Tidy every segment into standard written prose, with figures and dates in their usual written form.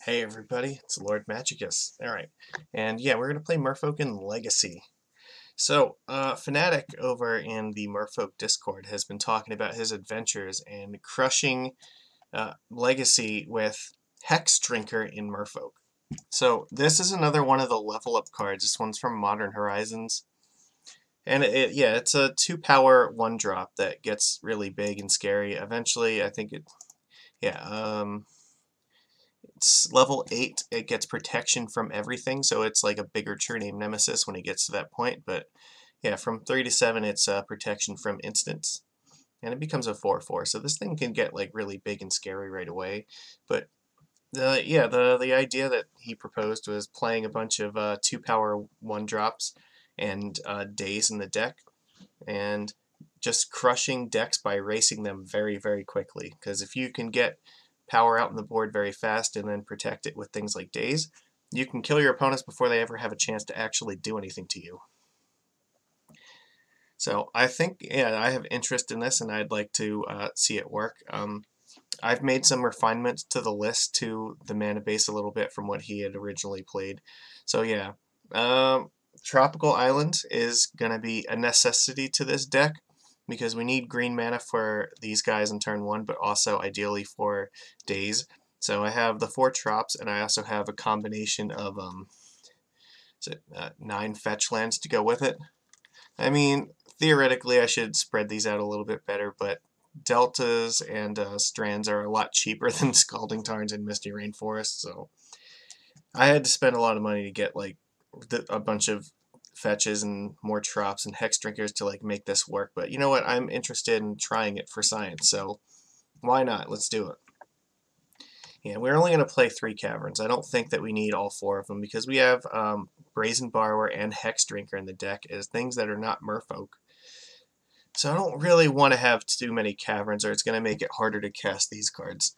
Hey everybody, it's Lord Magicus. Alright, and yeah, we're going to play Merfolk in Legacy. So, Fnatic over in the Merfolk Discord has been talking about his adventures and crushing Legacy with Hex Drinker in Merfolk. So, this is another one of the level up cards. This one's from Modern Horizons. And yeah, it's a 2-power 1-drop that gets really big and scary. Eventually, I think it's level 8, it gets protection from everything, so it's like a bigger True Name Nemesis when it gets to that point, but yeah, from 3 to 7 it's protection from instants, and it becomes a 4/4, so this thing can get like really big and scary right away, but the idea that he proposed was playing a bunch of 2-power 1-drops and days in the deck, and just crushing decks by racing them very, very quickly, because if you can get power out on the board very fast and then protect it with things like days, you can kill your opponents before they ever have a chance to actually do anything to you. So I think, yeah, I have interest in this and I'd like to see it work. I've made some refinements to the list to the mana base a little bit from what he had originally played. So yeah, Tropical Island is going to be a necessity to this deck, because we need green mana for these guys in turn 1, but also ideally for days. So I have the 4 Trops, and I also have a combination of 9 fetch lands to go with it. I mean, theoretically I should spread these out a little bit better, but Deltas and Strands are a lot cheaper than Scalding Tarns and Misty Rainforest, so I had to spend a lot of money to get like a bunch of fetches and more Trops and Hex Drinkers to like make this work, but you know what, I'm interested in trying it for science, so why not? Let's do it. Yeah, we're only going to play 3 Caverns. I don't think that we need all 4 of them, because we have Brazen Borrower and Hex Drinker in the deck as things that are not Merfolk. So I don't really want to have too many Caverns, or it's going to make it harder to cast these cards.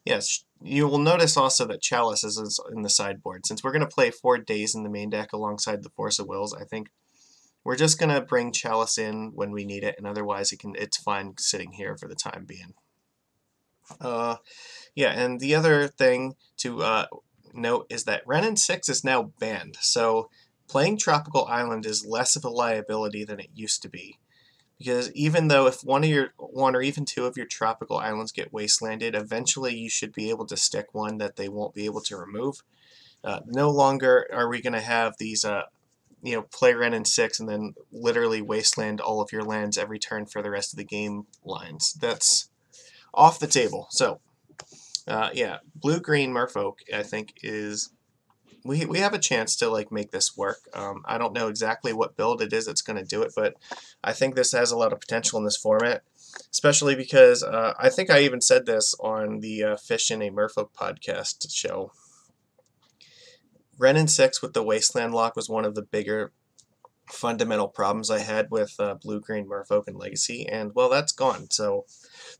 Yes, you will notice also that Chalice is in the sideboard. Since we're going to play 4 days in the main deck alongside the Force of Wills, I think we're just going to bring Chalice in when we need it, and otherwise it's fine sitting here for the time being. Yeah, and the other thing to note is that Wrenn 6 is now banned, so playing Tropical Island is less of a liability than it used to be. Because even though if one or even 2 of your tropical islands get wastelanded, eventually you should be able to stick one that they won't be able to remove. No longer are we going to have these, play Wrenn 6 and then literally wasteland all of your lands every turn for the rest of the game lines. That's off the table. So, yeah, blue-green Merfolk, I think, is... We have a chance to like make this work. I don't know exactly what build it is that's going to do it, but I think this has a lot of potential in this format, especially because I think I even said this on the Fish in a Merfolk podcast show. Wrenn 6 with the Wasteland lock was one of the bigger fundamental problems I had with blue-green Merfolk and Legacy, and well, that's gone. So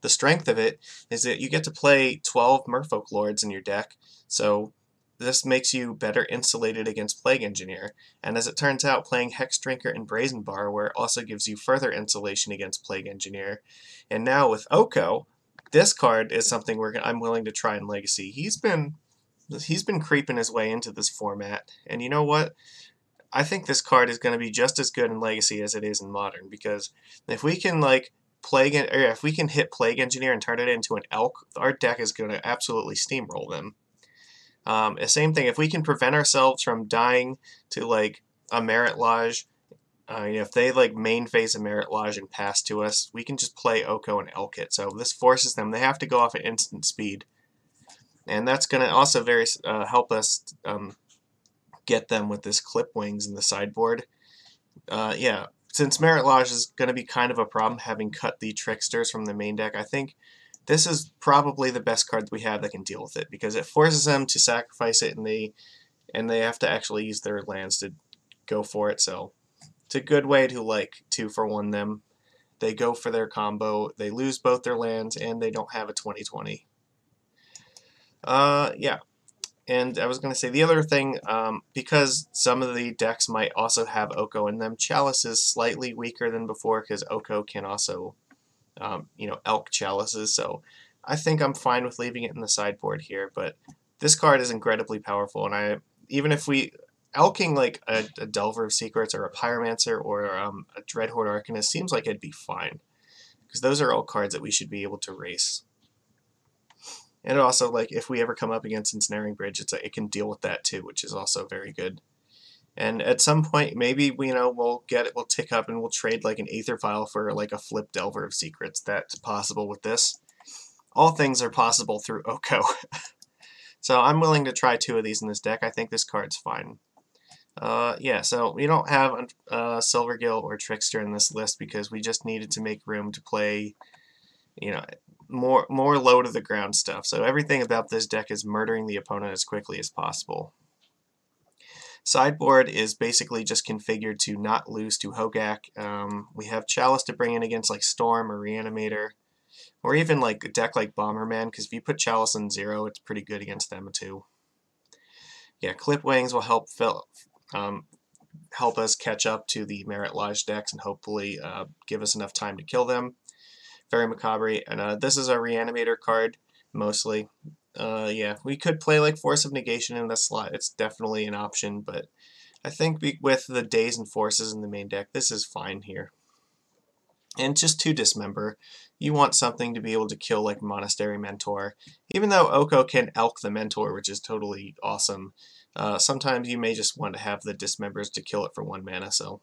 the strength of it is that you get to play 12 Merfolk Lords in your deck, so this makes you better insulated against Plague Engineer, and as it turns out, playing Hex Drinker and Brazen Borrower also gives you further insulation against Plague Engineer. And now with Oko, this card is something I'm willing to try in Legacy. He's been creeping his way into this format, and you know what? I think this card is going to be just as good in Legacy as it is in Modern, because if we can if we can hit Plague Engineer and turn it into an Elk, our deck is going to absolutely steamroll them. Same thing, if we can prevent ourselves from dying to like a Merit Lodge, if they like main phase a Merit Lodge and pass to us, we can just play Oko and Elk it. So this forces them, they have to go off at instant speed. And that's going to also help us get them with this Clip Wings in the sideboard. Yeah, since Merit Lodge is going to be kind of a problem, having cut the Tricksters from the main deck, I think this is probably the best card we have that can deal with it, because it forces them to sacrifice it, and they have to actually use their lands to go for it. So it's a good way to like 2-for-1 them. They go for their combo, they lose both their lands, and they don't have a 20/20. Yeah. And I was going to say the other thing, because some of the decks might also have Oko in them, Chalice is slightly weaker than before, because Oko can also Elk Chalices, so I think I'm fine with leaving it in the sideboard here, but this card is incredibly powerful, and even if we elking like a Delver of Secrets or a Pyromancer or a Dreadhorde Arcanist seems like it'd be fine, because those are all cards that we should be able to race. And also, like, if we ever come up against Ensnaring Bridge, it can deal with that too, which is also very good. And at some point, maybe we'll tick up and we'll trade like an Aether Vial for like a flip Delver of Secrets. That's possible with this. All things are possible through Oko. So I'm willing to try 2 of these in this deck. I think this card's fine. Yeah, so we don't have Silvergill or Trickster in this list because we just needed to make room to play, more low to the ground stuff. So everything about this deck is murdering the opponent as quickly as possible. Sideboard is basically just configured to not lose to Hogak. We have Chalice to bring in against like Storm or Reanimator, or even like a deck like Bomberman, because if you put Chalice in 0, it's pretty good against them too. Yeah, Clip Wings will help help us catch up to the Merit Lodge decks and hopefully give us enough time to kill them. Very Macabre, and this is a Reanimator card, mostly. Yeah, we could play like Force of Negation in this slot. It's definitely an option, but I think with the Daze and Forces in the main deck, this is fine here. And just to Dismember, you want something to be able to kill like Monastery Mentor. Even though Oko can elk the Mentor, which is totally awesome, sometimes you may just want to have the Dismembers to kill it for 1 mana, so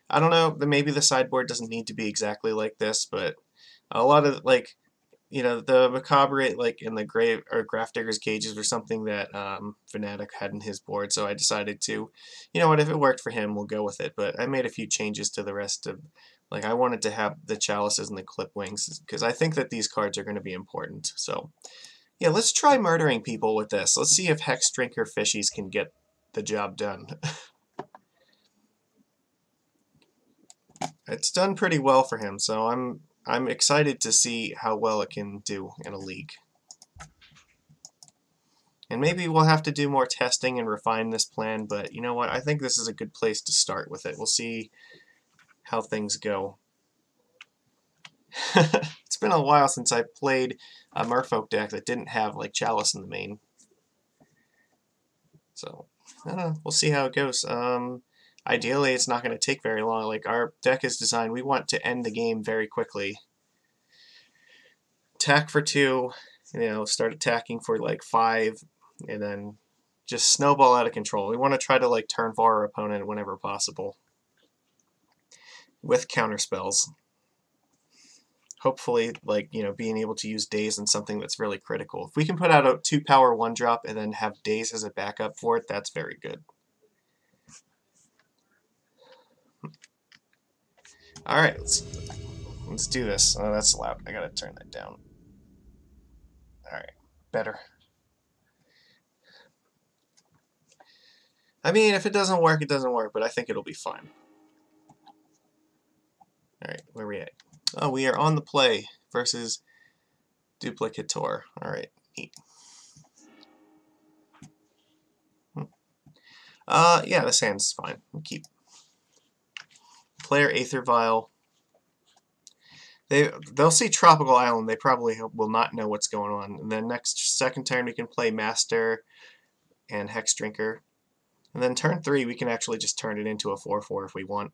I don't know, maybe the sideboard doesn't need to be exactly like this, but a lot of, like, the Macabre, like, in the Grave or Grafdigger's Cages were something that Fnatic had in his board, so I decided to, if it worked for him, we'll go with it. But I made a few changes to the rest of, like, I wanted to have the Chalices and the Clip Wings, because I think that these cards are going to be important. So, yeah, let's try murdering people with this. Let's see if Hex Drinker Fishies can get the job done. It's done pretty well for him, so I'm excited to see how well it can do in a league. And maybe we'll have to do more testing and refine this plan, but you know what? I think this is a good place to start with it. We'll see how things go. It's been a while since I played a Merfolk deck that didn't have like Chalice in the main. So, I don't know. We'll see how it goes. Ideally, it's not going to take very long. Like, our deck is designed, we want to end the game very quickly. Attack for 2, start attacking for like 5, and then just snowball out of control. We want to try to like turn 4 our opponent whenever possible with counter spells. Hopefully, like, being able to use Daze in something that's really critical. If we can put out a 2-power 1-drop and then have Daze as a backup for it, that's very good. Alright, let's do this. Oh, that's loud. I gotta turn that down. Alright, better. I mean, if it doesn't work, it doesn't work, but I think it'll be fine. Alright, where are we at? Oh, we are on the play versus Duplicator. Alright, neat. Yeah, this hand's fine. We'll keep. Player Aether Vial. They'll see Tropical Island. They probably will not know what's going on. And then second turn we can play Master and Hex Drinker. And then turn 3 we can actually just turn it into a 4/4 if we want.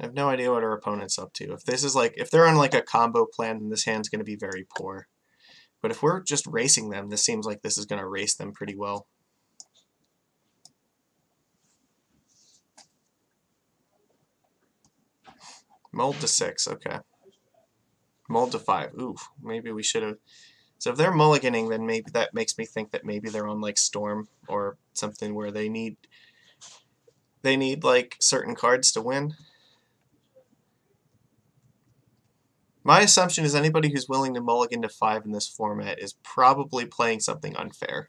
I have no idea what our opponent's up to. If they're on like a combo plan, then this hand's going to be very poor. But if we're just racing them, this seems like this is going to race them pretty well. Mold to 6, okay. Mold to 5, oof, maybe we should have. So if they're mulliganing, then maybe that makes me think that maybe they're on like Storm or something where they need like certain cards to win. My assumption is anybody who's willing to mulligan to 5 in this format is probably playing something unfair.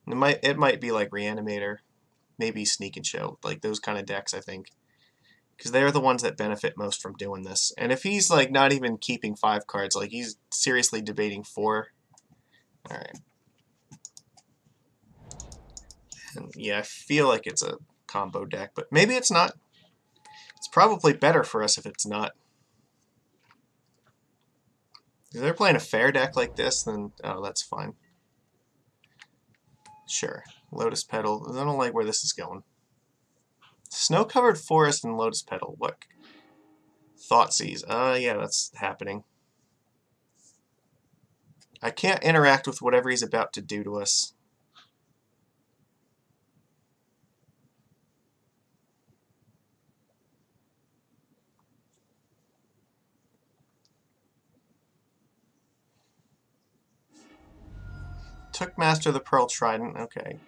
It might be like Reanimator, maybe Sneak and Show, like those kind of decks, I think. Because they're the ones that benefit most from doing this. And if he's like not even keeping 5 cards, like he's seriously debating 4. Alright. And yeah, I feel like it's a combo deck, but maybe it's not. It's probably better for us if it's not. If they're playing a fair deck like this, then oh, that's fine. Sure. Lotus Petal. I don't like where this is going. Snow-covered forest and Lotus Petal. What? Thoughtseize. Yeah, that's happening. I can't interact with whatever he's about to do to us. Took Master of the Pearl Trident. Okay.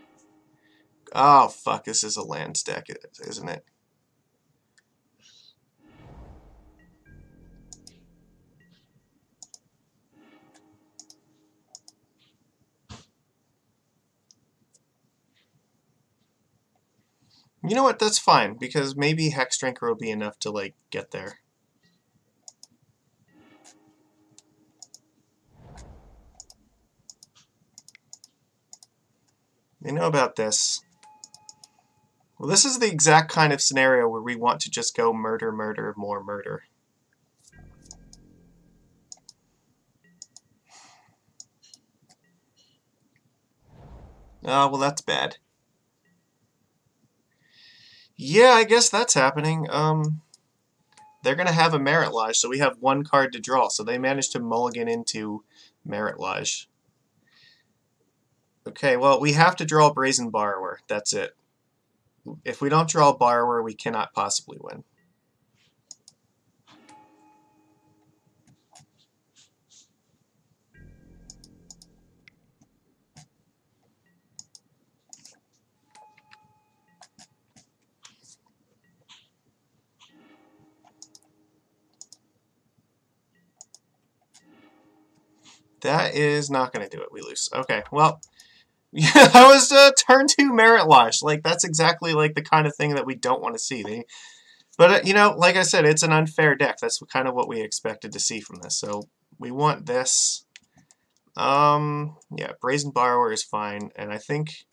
Oh, fuck. This is a lands deck, isn't it? You know what? That's fine, because maybe Hex Drinker will be enough to, like, get there. They know about this. Well, this is the exact kind of scenario where we want to just go murder, murder, more murder. Oh, well, that's bad. Yeah, I guess that's happening. They're going to have a Merit Lodge, so we have one card to draw. So they managed to mulligan into Merit Lodge. Okay, well, we have to draw Brazen Borrower. That's it. If we don't draw Borrower, we cannot possibly win. That is not going to do it. We lose. Okay, well, yeah, that was turn 2 Merit Lodge. Like, that's exactly like the kind of thing that we don't want to see. But, you know, like I said, it's an unfair deck. That's kind of what we expected to see from this. So we want this. Yeah, Brazen Borrower is fine. And I think,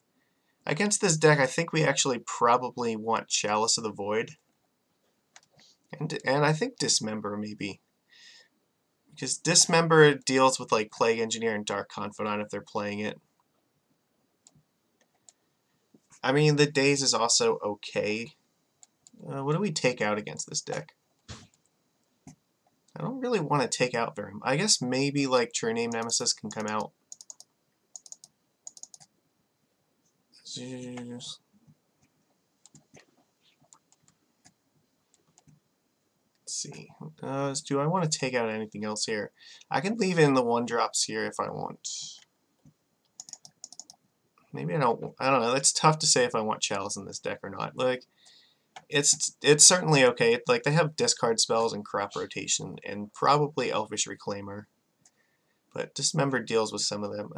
against this deck, I think we actually probably want Chalice of the Void. And I think Dismember, maybe. Because Dismember deals with, like, Plague Engineer and Dark Confidant if they're playing it. I mean, the Daze is also okay. What do we take out against this deck? I don't really want to take out very much. I guess maybe, like, True Name Nemesis can come out. Let's see. Do I want to take out anything else here? I can leave in the 1-drops here if I want. Maybe I don't know. It's tough to say if I want Chalice in this deck or not. Like, it's certainly okay. Like, they have discard spells and crop rotation and probably Elvish Reclaimer. But Dismember deals with some of them.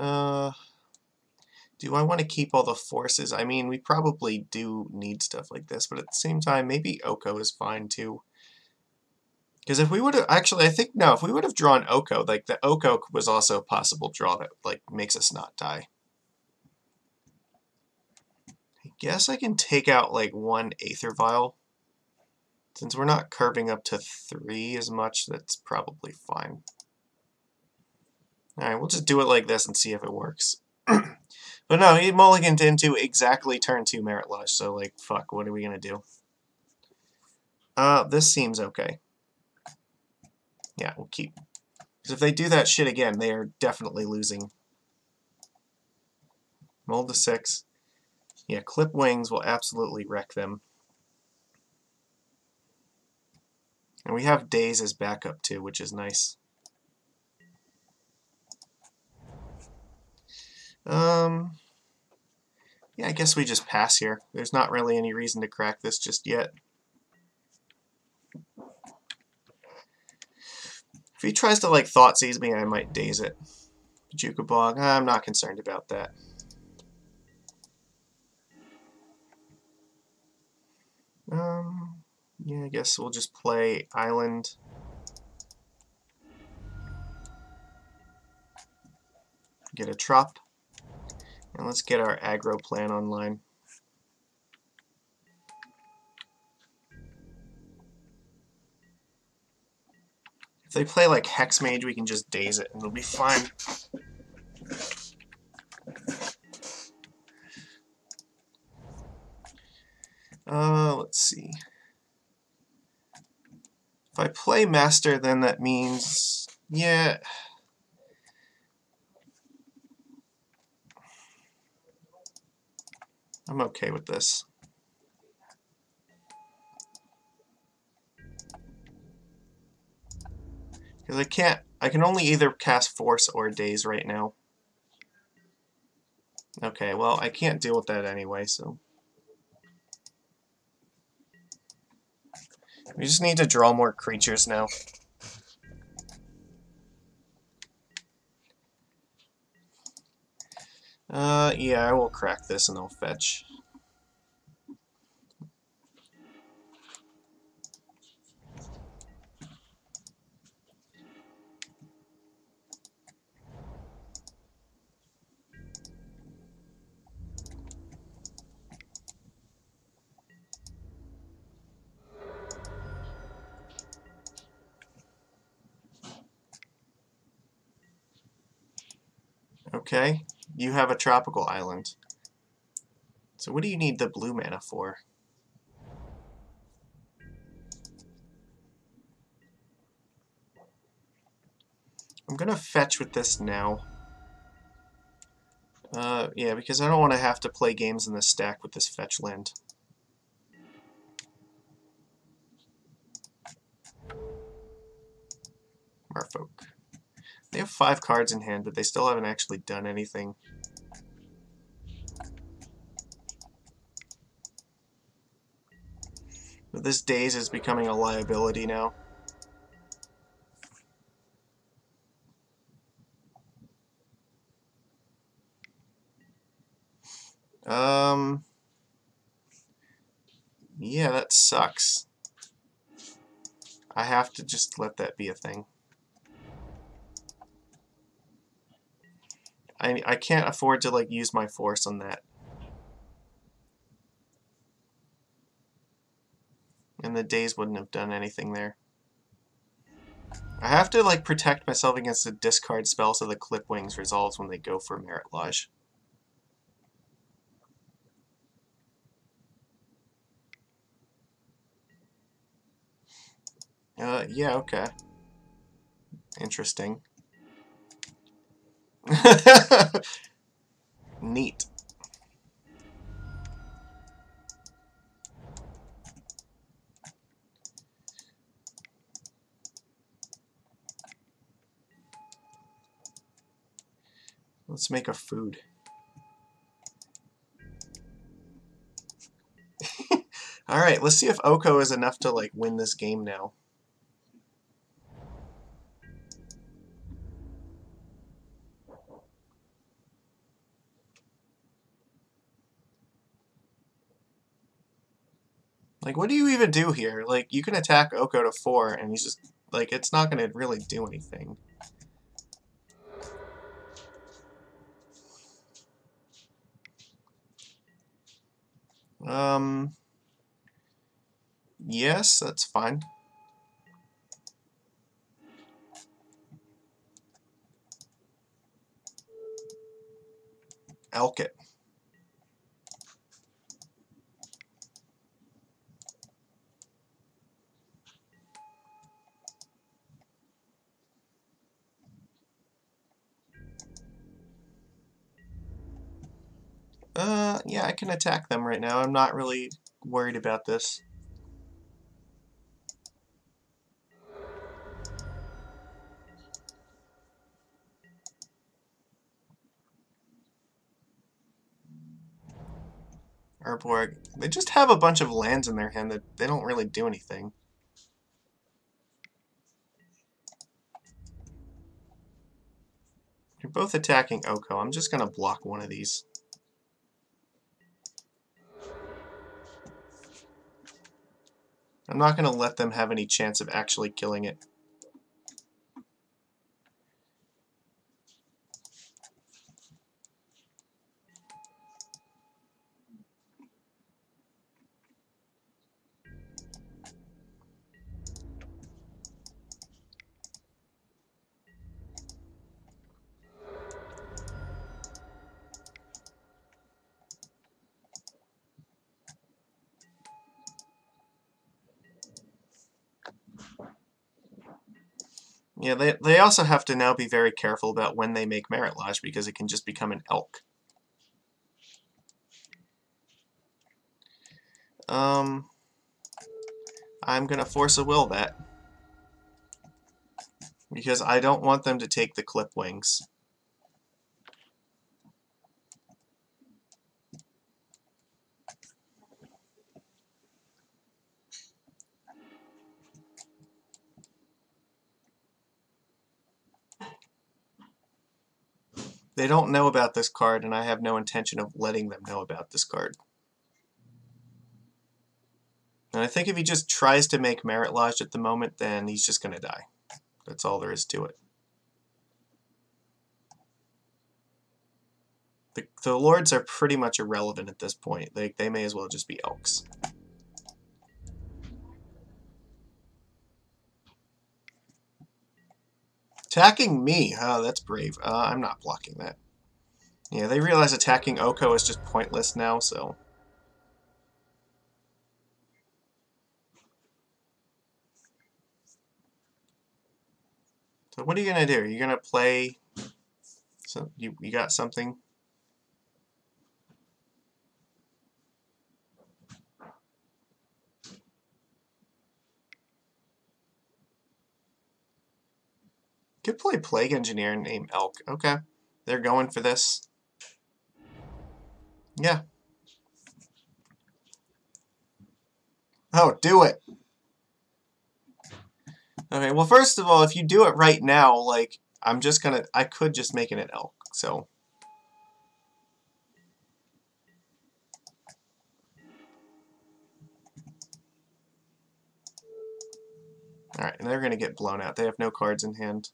Do I want to keep all the forces? I mean, we probably do need stuff like this, but at the same time, maybe Oko is fine too. Because if we would have, actually, I think, no, if we would have drawn Oko, like, the Oko was also a possible draw that, like, makes us not die. I guess I can take out, like, 1 Aether Vial. Since we're not curving up to 3 as much, that's probably fine. Alright, we'll just do it like this and see if it works. But no, he mulliganed into exactly turn 2 Merit Lodge, so, like, fuck, what are we gonna do? This seems okay. Yeah, we'll keep. Because if they do that shit again, they are definitely losing. Mold to 6. Yeah, Clip Wings will absolutely wreck them. And we have Daze as backup too, which is nice. Yeah, I guess we just pass here. There's not really any reason to crack this just yet. If he tries to, like, Thoughtseize me, I might Daze it. Jukabog, I'm not concerned about that. Yeah, I guess we'll just play Island. Get a Trop. And let's get our aggro plan online. If they play like Hex Mage, we can just daze it and it'll be fine. Let's see. If I play Master, then that means, yeah. I'm okay with this. Because I can only either cast Force or Daze right now. Okay, well, I can't deal with that anyway, so. We just need to draw more creatures now. Yeah, I will crack this and I'll fetch. Okay, you have a tropical island. So what do you need the blue mana for? I'm gonna fetch with this now. Yeah, because I don't want to have to play games in the stack with this fetch land. Merfolk. They have 5 cards in hand, but they still haven't actually done anything. But this Daze is becoming a liability now. Yeah, that sucks. I have to just let that be a thing. I can't afford to like use my force on that. And the Daze wouldn't have done anything there. I have to like protect myself against the discard spell so the Clip Wings resolves when they go for Merit Lodge. Yeah, okay. Interesting. Neat. Let's make a food. Alright, let's see if Oko is enough to like win this game now. Like, what do you even do here? Like, you can attack Oko to 4, and he's just, like, it's not going to really do anything. Yes, that's fine. Elk it. Yeah, I can attack them right now. I'm not really worried about this. Urborg, they just have a bunch of lands in their hand that they don't really do anything. You're both attacking Oko. I'm just going to block one of these. I'm not going to let them have any chance of actually killing it. Yeah, they also have to now be very careful about when they make Merit Lodge because it can just become an elk. I'm gonna force a will that because I don't want them to take the clip wings. They don't know about this card, and I have no intention of letting them know about this card. And I think if he just tries to make Merit Lodge at the moment, then he's just going to die. That's all there is to it. The lords are pretty much irrelevant at this point. They may as well just be elks. Attacking me? Oh, that's brave. I'm not blocking that. Yeah, they realize attacking Oko is just pointless now, so... So what are you going to do? Are you going to play... So you got something? Could play Plague Engineer and name Elk. Okay. They're going for this. Yeah. Oh, do it! Okay, well, first of all, if you do it right now, like, I'm just gonna... I could just make it an Elk, so... Alright, and they're gonna get blown out. They have no cards in hand.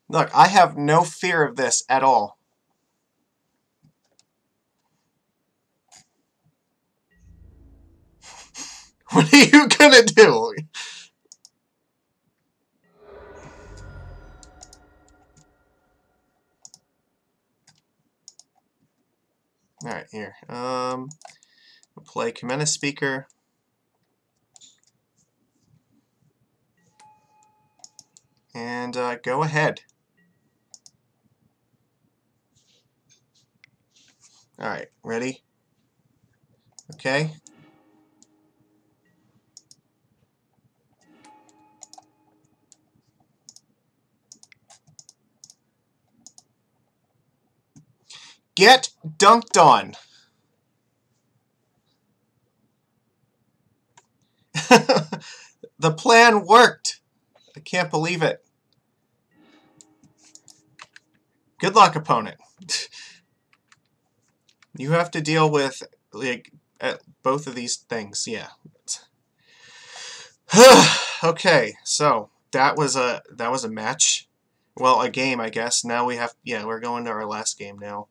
Look, I have no fear of this at all. What are you gonna do? Alright, here. We'll play Kamena Speaker. And go ahead. Alright, ready? Okay. Get dunked on. The plan worked. I can't believe it. Good luck, opponent. You have to deal with like both of these things. Yeah. Okay, so that was a match. Well, a game, I guess. Now we have we're going to our last game now.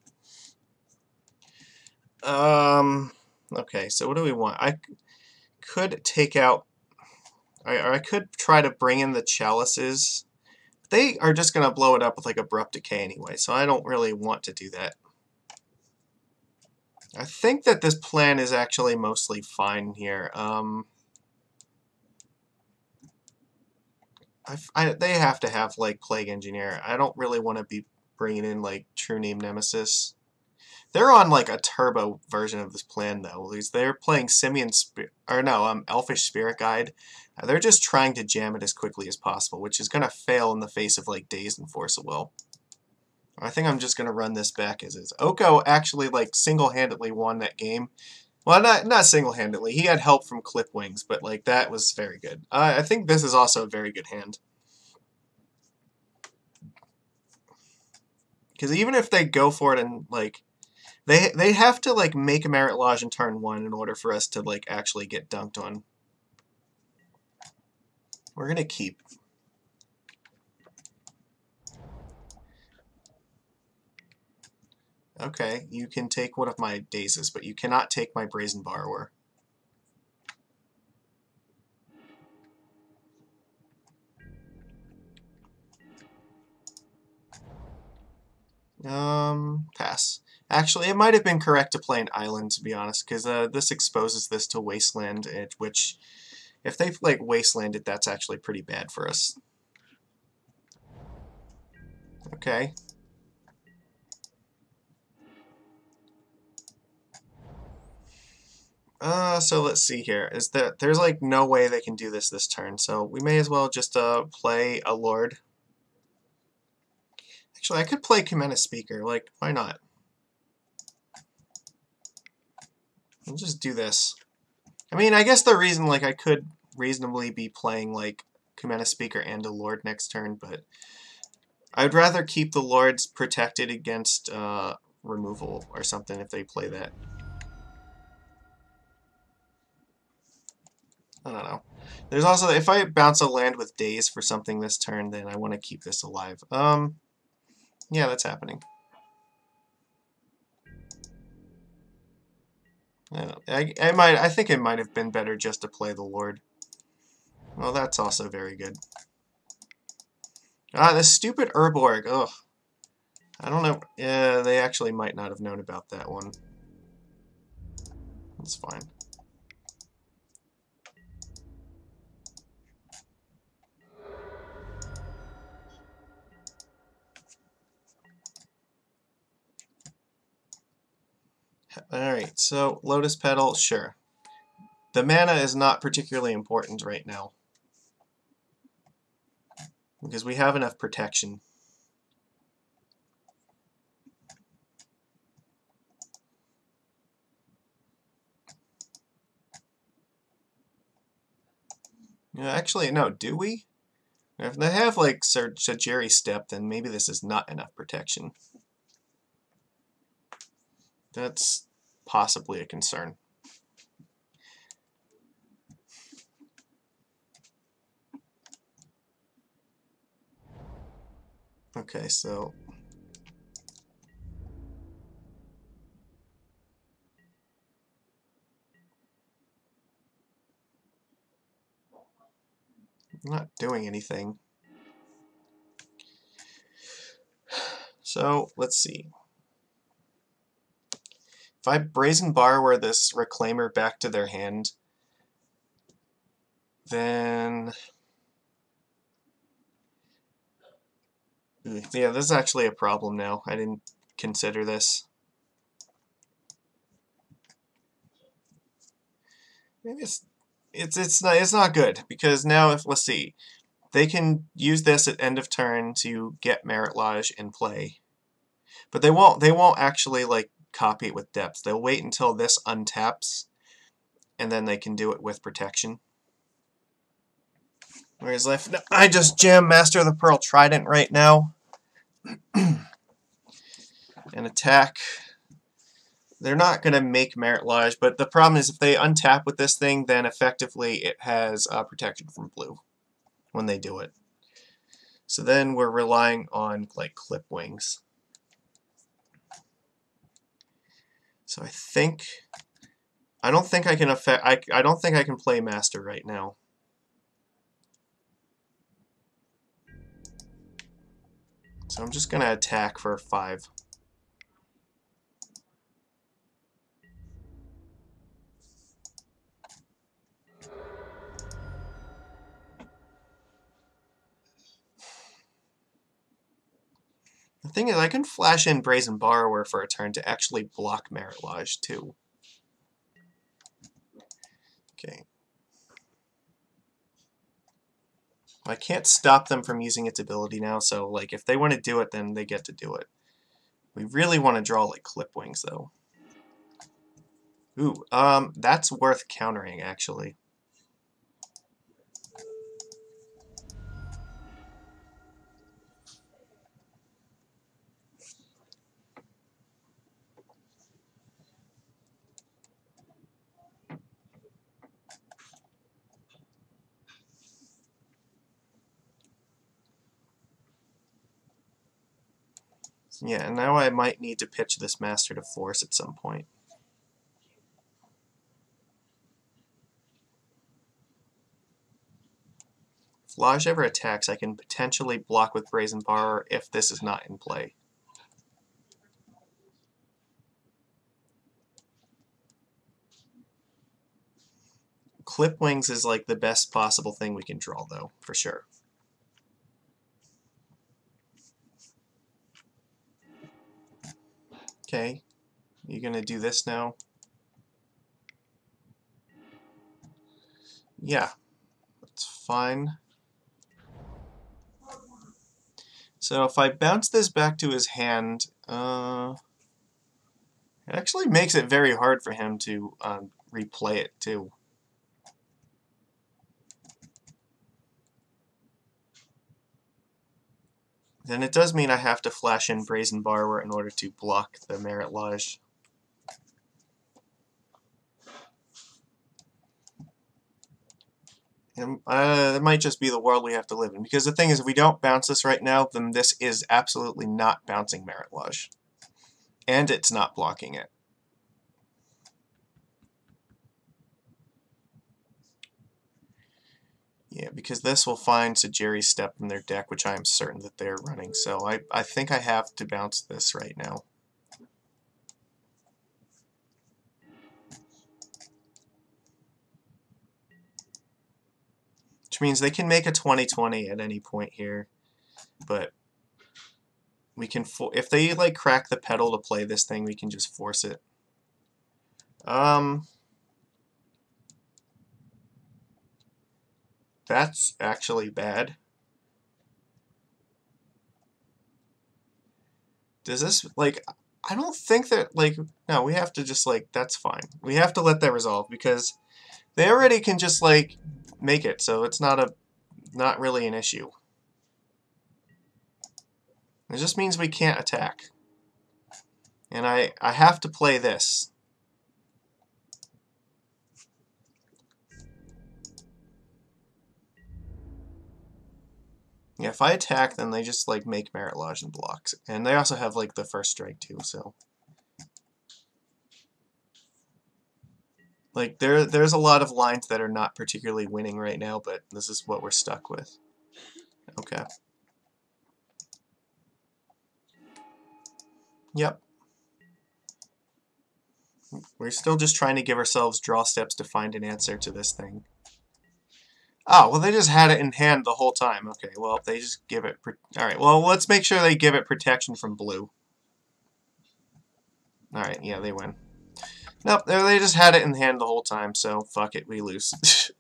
Okay, so what do we want? I could take out I could try to bring in the chalices. They are just going to blow it up with like Abrupt Decay anyway, so I don't really want to do that. I think that this plan is actually mostly fine here. They have to have like Plague Engineer. I don't really want to be bringing in like True Name Nemesis. They're on like a turbo version of this plan though. They're playing Elfish Spirit Guide. They're just trying to jam it as quickly as possible, which is going to fail in the face of like Dazed and Force of Will. I think I'm just going to run this back as is. Oko actually like single-handedly won that game. Well, not single-handedly. He had help from Clip Wings, but like that was very good. I think this is also a very good hand. Because even if they go for it and like they have to like make a Merit Lodge in turn 1 in order for us to like actually get dunked on. We're gonna keep. Okay, you can take one of my Dazes, but you cannot take my Brazen Borrower. Pass. Actually, it might have been correct to play an island, to be honest, because this exposes this to Wasteland, which, if they like Wastelanded, that's actually pretty bad for us. Okay. So let's see here. There's like no way they can do this turn, so we may as well just play a Lord. Actually, I could play Commander Speaker. Like, why not? We'll just do this. I mean, I guess the reason, like, I could reasonably be playing, like, Commander Speaker and a Lord next turn, but I'd rather keep the Lords protected against removal or something if they play that. I don't know. There's also, if I bounce a land with Daze for something this turn, then I want to keep this alive. Yeah, that's happening. I think it might have been better just to play the Lord. Well, that's also very good. Ah, this stupid Urborg. Ugh. I don't know. Yeah, they actually might not have known about that one. That's fine. Alright, so Lotus Petal, sure. The mana is not particularly important right now, because we have enough protection. Actually, no, do we? If they have, like, Sajiri Step, then maybe this is not enough protection. That's possibly a concern. Okay, so... I'm not doing anything. So, let's see. If I Brazen Borrower this Reclaimer back to their hand, then... Yeah, this is actually a problem now. I didn't consider this. Maybe it's not good, because now if let's see, they can use this at end of turn to get Merit Lodge and play. But they won't actually like copy it with depth. They'll wait until this untaps, and then they can do it with protection. Whereas if I just jam Master of the Pearl Trident right now and attack, they're not going to make Merit Lodge, but the problem is if they untap with this thing, then effectively it has protection from blue when they do it. So then we're relying on like Clip Wings. So I don't think I can I don't think I can play Master right now. So I'm just going to attack for 5. The thing is, I can flash in Brazen Borrower for a turn to actually block Merit Lodge too. Okay. I can't stop them from using its ability now, so like if they want to do it, then they get to do it. We really want to draw like Clip Wings though. Ooh, that's worth countering actually. Yeah, and now I might need to pitch this Master to Force at some point. If Lodge ever attacks, I can potentially block with Brazen Borrower if this is not in play. Clip Wings is like the best possible thing we can draw, though, for sure. Okay, you gonna do this now? Yeah, that's fine. So if I bounce this back to his hand, it actually makes it very hard for him to replay it too. Then it does mean I have to flash in Brazen Borrower in order to block the Merit Lodge. And that might just be the world we have to live in. Because the thing is, if we don't bounce this right now, then this is absolutely not bouncing Merit Lodge. And it's not blocking it. Yeah, because this will find Sajiri's Step in their deck, which I am certain that they're running. So I think I have to bounce this right now. Which means they can make a 20/20 at any point here. But we can, if they like crack the pedal to play this thing, we can just force it. That's actually bad. Does this, like, I don't think that, like, no, we have to just, like, that's fine. We have to let that resolve, because they already can just, like, make it, so it's not really an issue. It just means we can't attack. And I have to play this. Yeah, if I attack, then they just, like, make Merit Lodge and blocks. And they also have, like, the first strike, too, so. Like, there's a lot of lines that are not particularly winning right now, but this is what we're stuck with. Okay. Yep. We're still just trying to give ourselves draw steps to find an answer to this thing. Oh, well, they just had it in hand the whole time. Okay, well, they just give it... Alright, well, let's make sure they give it protection from blue. Alright, yeah, they win. Nope, they just had it in hand the whole time, so fuck it, we lose.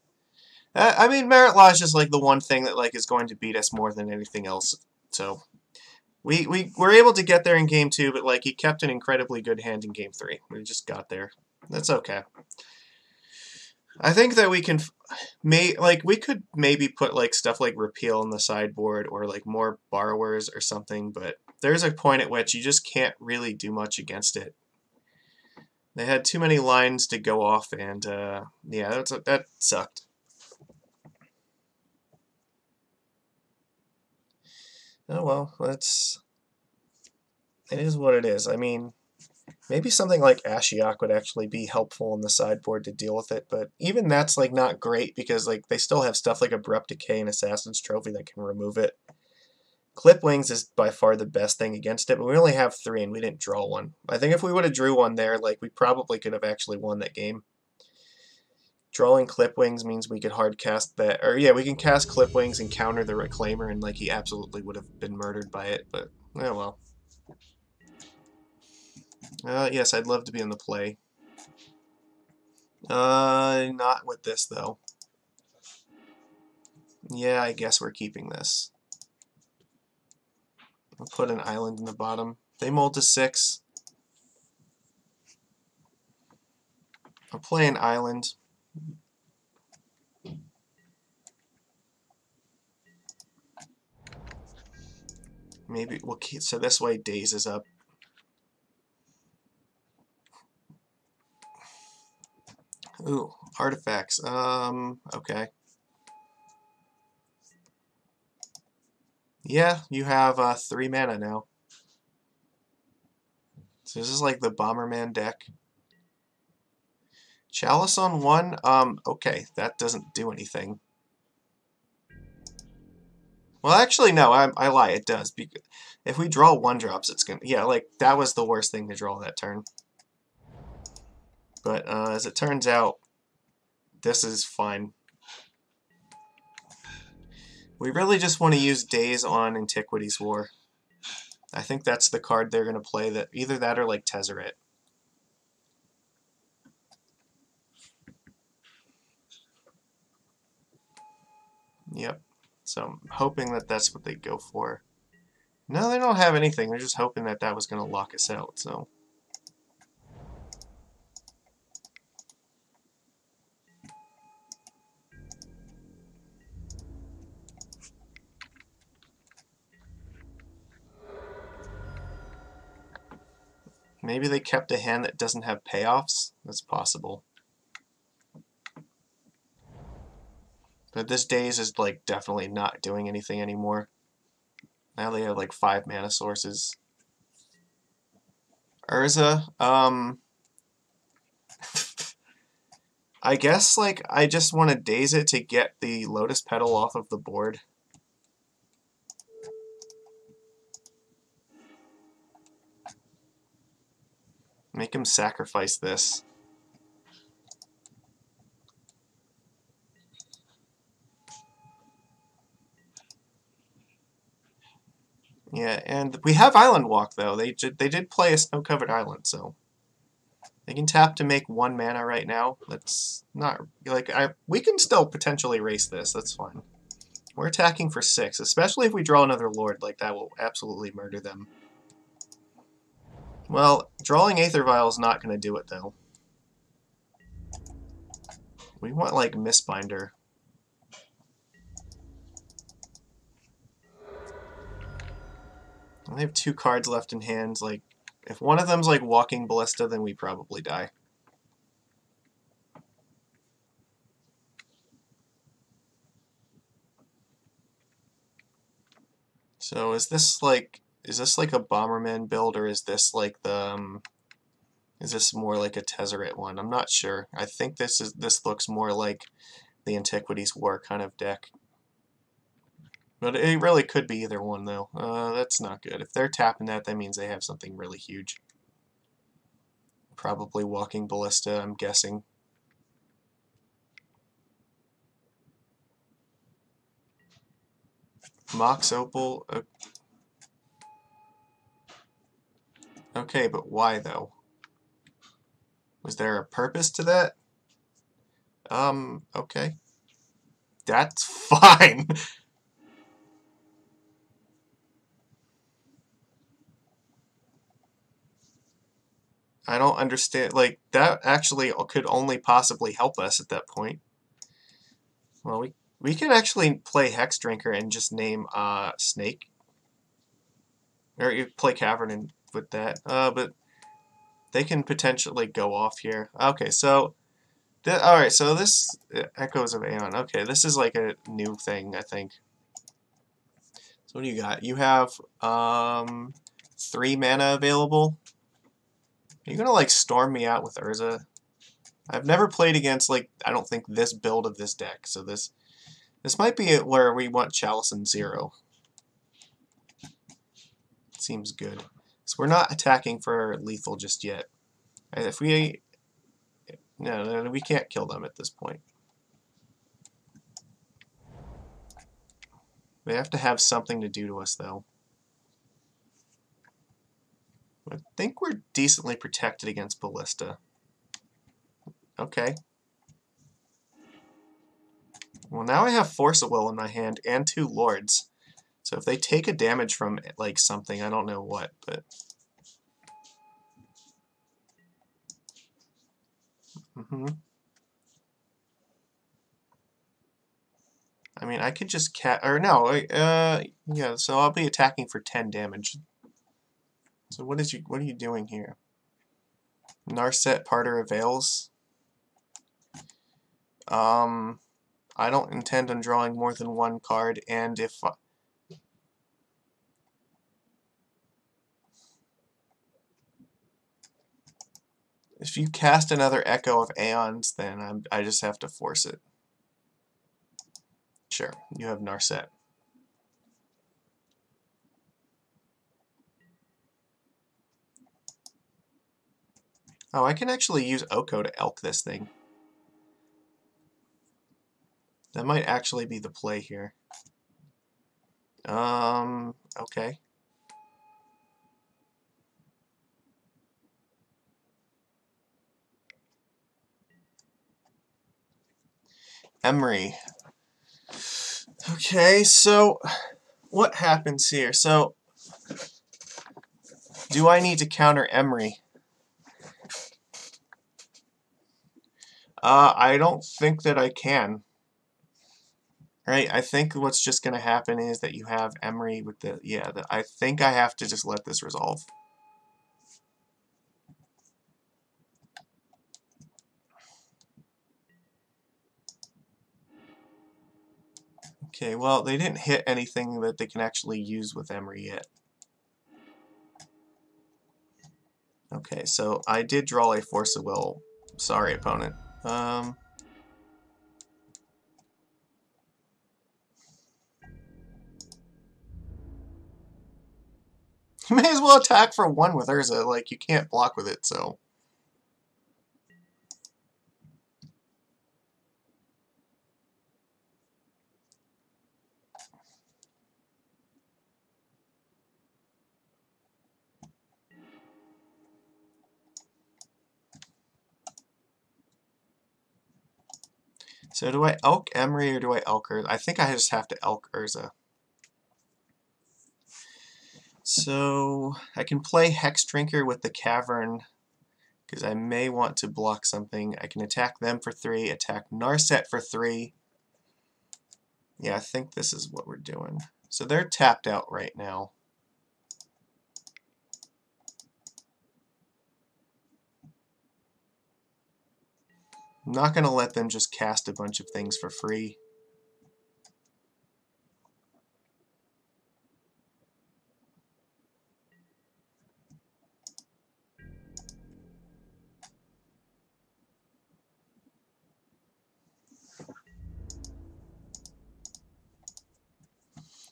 I mean, Merit Lodge is like the one thing that like is going to beat us more than anything else. So we were able to get there in game 2, but like he kept an incredibly good hand in game 3. We just got there. That's okay. I think that we can we could maybe put like stuff like repeal on the sideboard or like more borrowers or something, but there's a point at which you just can't really do much against it. They had too many lines to go off, and yeah, that sucked. Oh well, it is what it is. I mean, maybe something like Ashiok would actually be helpful on the sideboard to deal with it, but even that's like not great because like they still have stuff like Abrupt Decay and Assassin's Trophy that can remove it. Clip Wings is by far the best thing against it, but we only have 3 and we didn't draw one. I think if we would have drew one there, like we probably could have actually won that game. Drawing Clip Wings means we could hard cast that, or yeah, we can cast Clip Wings and counter the Reclaimer, and like he absolutely would have been murdered by it, but oh well. Yes, I'd love to be in the play. Not with this though. Yeah, I guess we're keeping this. I'll put an island in the bottom. They mold to 6. I'll play an island. Maybe we'll keep, so this way Daze is up. Ooh, artifacts. Okay. Yeah, you have 3 mana now. So this is like the Bomberman deck. Chalice on 1, okay, that doesn't do anything. Well, actually, no, I lie, it does. Because if we draw 1-drops, it's gonna... Yeah, like, that was the worst thing to draw that turn. But as it turns out, This is fine. We really just want to use Daze on Antiquities War. I think that's the card they're going to play, that either that or like Tezzeret. Yep. So I'm hoping that that's what they go for. No, they don't have anything. They're just hoping that that was going to lock us out, so... Maybe they kept a hand that doesn't have payoffs? That's possible. But this Daze is, like, definitely not doing anything anymore. Now they have, like, 5 mana sources. Urza, I guess, like, I just want to Daze it to get the Lotus Petal off of the board. Make him sacrifice this. Yeah, and we have Island Walk, though. They did play a snow-covered island, so... They can tap to make 1 mana right now. That's not... like we can still potentially race this. That's fine. We're attacking for 6, especially if we draw another Lord. Like, that will absolutely murder them. Well, drawing Aether Vial is not going to do it, though. We want, like, Mistbinder. They have 2 cards left in hand. Like, if one of them's, like, Walking Ballista, then we probably die. So is this like a Bomberman build, or is this like the is this more like a Tezzeret one? I'm not sure. I think this looks more like the Antiquities War kind of deck. But it really could be either one, though. That's not good. If they're tapping that, that means they have something really huge. Probably Walking Ballista, I'm guessing. Mox Opal. Okay, but why, though? Was there a purpose to that? Okay. That's fine. I don't understand. Like, that actually could only possibly help us at that point. Well, we can actually play Hex Drinker and just name Snake. Or you play Cavern and with that. But they can potentially go off here. Okay, so... Alright, so this... Echoes of Aeon. Okay, this is like a new thing, I think. So what do you got? You have 3 mana available. Are you gonna, like, storm me out with Urza? I've never played against, like, I don't think this build of this deck, so this might be where we want Chalice and 0. Seems good. So we're not attacking for lethal just yet. If we... No, we can't kill them at this point. They have to have something to do to us, though. I think we're decently protected against Ballista. Okay. Well, now I have Force of Will in my hand and 2 Lords. So if they take a damage from, like, something, I don't know what, but... I mean, I could just yeah, so I'll be attacking for 10 damage. So what are you doing here? Narset Parter of Veils. I don't intend on drawing more than 1 card, and if you cast another Echo of Aeons, then I just have to force it. Sure, you have Narset. Oh, I can actually use Oko to elk this thing. That might actually be the play here. Okay. Emery. Okay, so what happens here? So, do I need to counter Emery? I don't think that I can. Right, I think what's just going to happen is that you have Emery with the... Yeah, I think I have to just let this resolve. Okay, well, they didn't hit anything that they can actually use with Emery yet. Okay, so I did draw a Force of Will. Sorry, opponent. You may as well attack for 1 with Urza. Like, you can't block with it, so... So do I Elk Emery or do I Elk Urza? I think I just have to Elk Urza. So I can play Hex Drinker with the Cavern because I may want to block something. I can attack them for 3, attack Narset for 3. Yeah, I think this is what we're doing. So they're tapped out right now. I'm not going to let them just cast a bunch of things for free.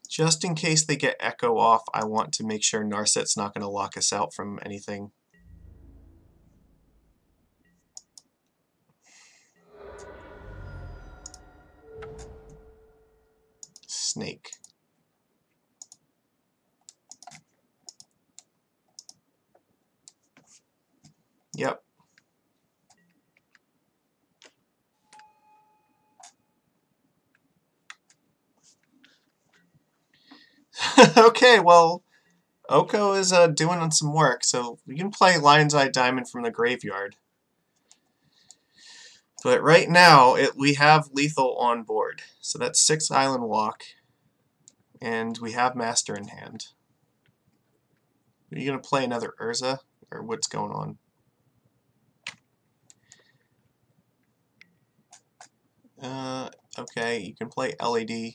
Just in case they get Echo off, I want to make sure Narset's not going to lock us out from anything. Snake. Yep. Okay, well, Oko is doing some work, so we can play Lion's Eye Diamond from the graveyard. But right now, we have Lethal on board. So that's 6 Island Walk, and we have Master in hand. Are you going to play another Urza, or what's going on? Okay, you can play LED.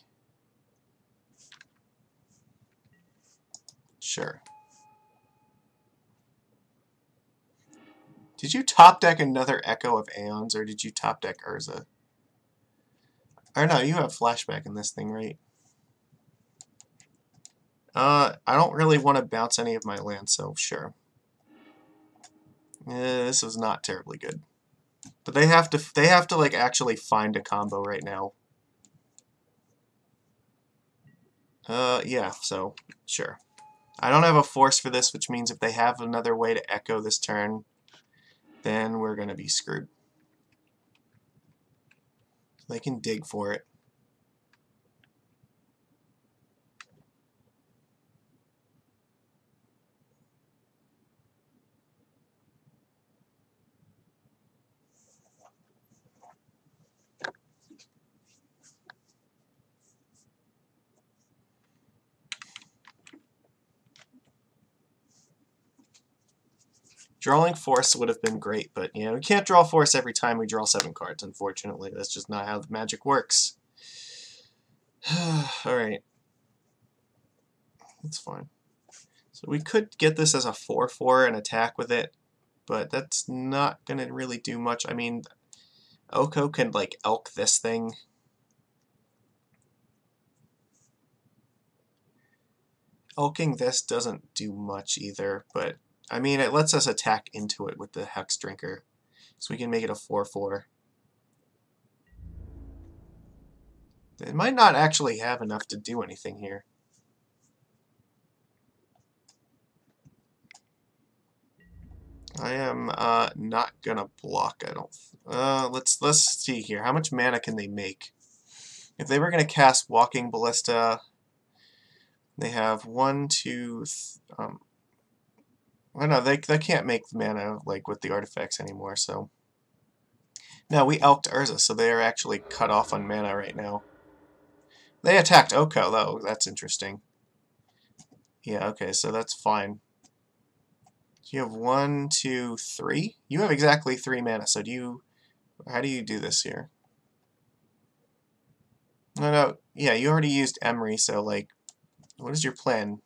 Sure. Did you top deck another Echo of Aeons, or did you top deck Urza? Or no, you have flashback in this thing, right? I don't really want to bounce any of my lands, so sure. This was not terribly good. But they have to like actually find a combo right now. Yeah, so sure. I don't have a force for this, which means if they have another way to echo this turn, then we're gonna be screwed. They can dig for it. Drawing force would have been great, but you know, we can't draw force every time we draw 7 cards, unfortunately. That's just not how the magic works. Alright. That's fine. So we could get this as a 4/4 and attack with it, but that's not going to really do much. I mean, Oko can like elk this thing. Elking this doesn't do much either, but I mean, it lets us attack into it with the Hex Drinker. So we can make it a 4/4. They might not actually have enough to do anything here. I am not gonna block. I don't. Let's see here. How much mana can they make? If they were gonna cast Walking Ballista, they have one, two. I know they can't make the mana like with the artifacts anymore. So no, we elked Urza, so they are actually cut off on mana right now. They attacked Oko though. That's interesting. Yeah. Okay. So that's fine. You have one, two, three. You have exactly 3 mana. So do you? How do you do this here? No. Yeah, you already used Emery. So like, what is your plan?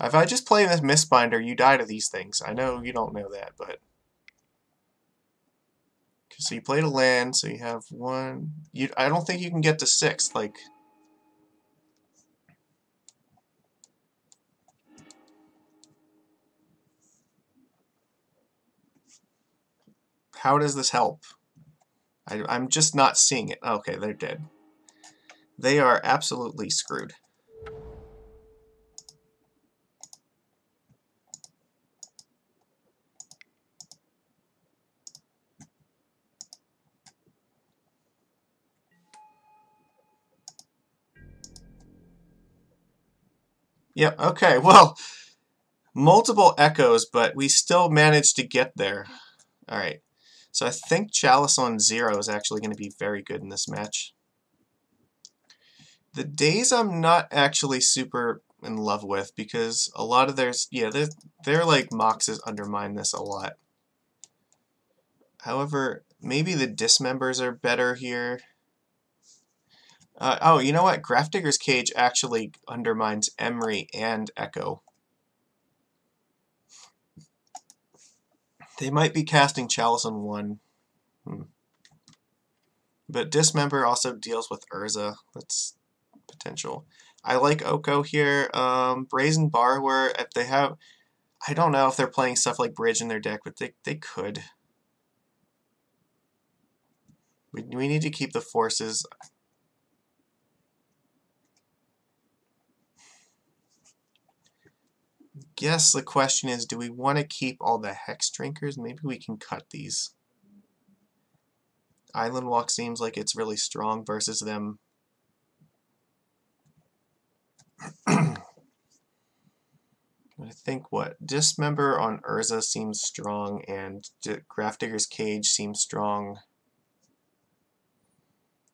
If I just play this Mistbinder, you die to these things. I know you don't know that, but so you played a land. So you have one. I don't think you can get to 6. Like. How does this help? I'm just not seeing it. Okay, they're dead. They are absolutely screwed. Yep, okay, well, multiple echoes, but we still managed to get there. Alright, so I think Chalice on 0 is actually going to be very good in this match. The Days I'm not actually super in love with, because a lot of theirs, yeah, their like Moxes undermine this a lot. However, maybe the Dismembers are better here. Oh, you know what? Grafdigger's Cage actually undermines Emery and Echo. They might be casting Chalice on 1. But Dismember also deals with Urza. That's potential. I like Oko here. Brazen Borrower, if they have... I don't know if they're playing stuff like Bridge in their deck, but they could. We need to keep the forces. Guess the question is, do we want to keep all the Hex Drinkers? Maybe we can cut these. Island Walk seems like it's really strong versus them. I think what? Dismember on Urza seems strong, and Grafdigger's Cage seems strong.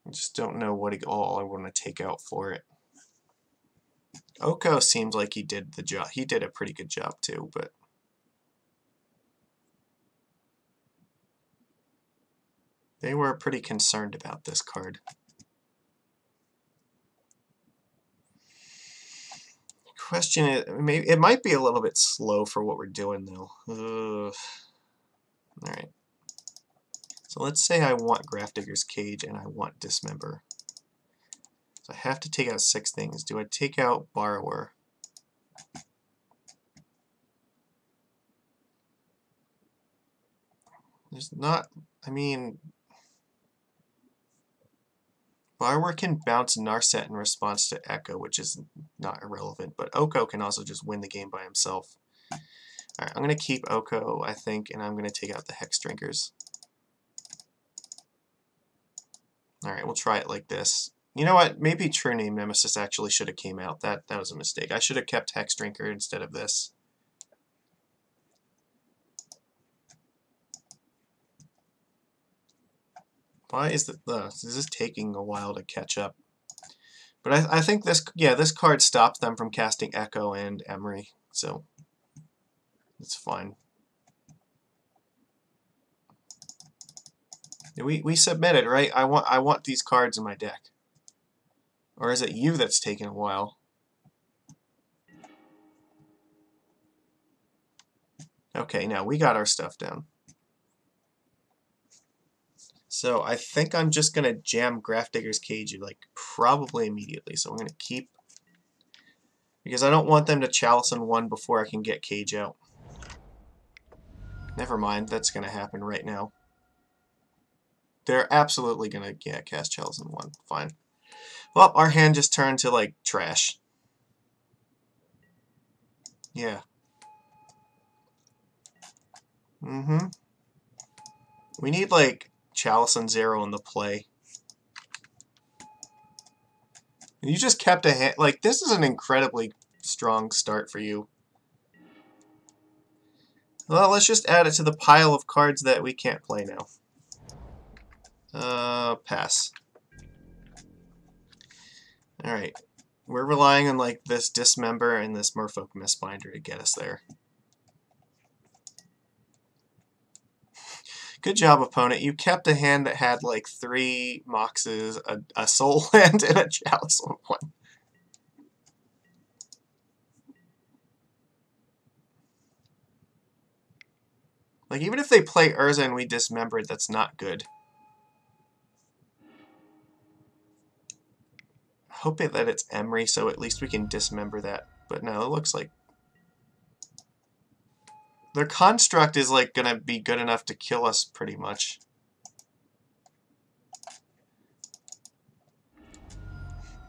I just don't know what all I want to take out for it. Oko seems like he did the job. He did a pretty good job too, but they were pretty concerned about this card. Question is, maybe it might be a little bit slow for what we're doing though. All right. So let's say I want Grafdigger's Cage and I want Dismember. So I have to take out 6 things. Do I take out Borrower? There's not, I mean, Borrower can bounce Narset in response to Echo, which is not irrelevant, but Oko can also just win the game by himself. Alright, I'm going to keep Oko, I think, and I'm going to take out the Hex Drinkers. Alright, we'll try it like this. You know what? Maybe True Name Nemesis actually should have came out. That was a mistake. I should have kept Hex Drinker instead of this. Why is this is taking a while to catch up? But I think this card stops them from casting Echo and Emery, so it's fine. We submitted, right? I want these cards in my deck. Or is it you that's taking a while? Okay, now we got our stuff down. So I think I'm just going to jam Grafdigger's Cage like probably immediately. So I'm going to keep, because I don't want them to Chalice on 1 before I can get Cage out. Never mind, that's going to happen right now. They're absolutely going to cast Chalice on 1. Fine. Well, our hand just turned to, like, trash. Yeah. Mm-hmm. We need, like, Chalice and Zero in the play. You just kept a hand... Like, this is an incredibly strong start for you. Well, let's just add it to the pile of cards that we can't play now. Pass. Alright. We're relying on, like, this Dismember and this Merfolk Mistbinder to get us there. Good job, opponent. You kept a hand that had, like, 3 Moxes, a Soul Land, and a Chalice on one. Like, even if they play Urza and we dismember it, that's not good. Hope that it's Emery, so at least we can dismember that. But no, it looks like... Their construct is, like, gonna be good enough to kill us, pretty much.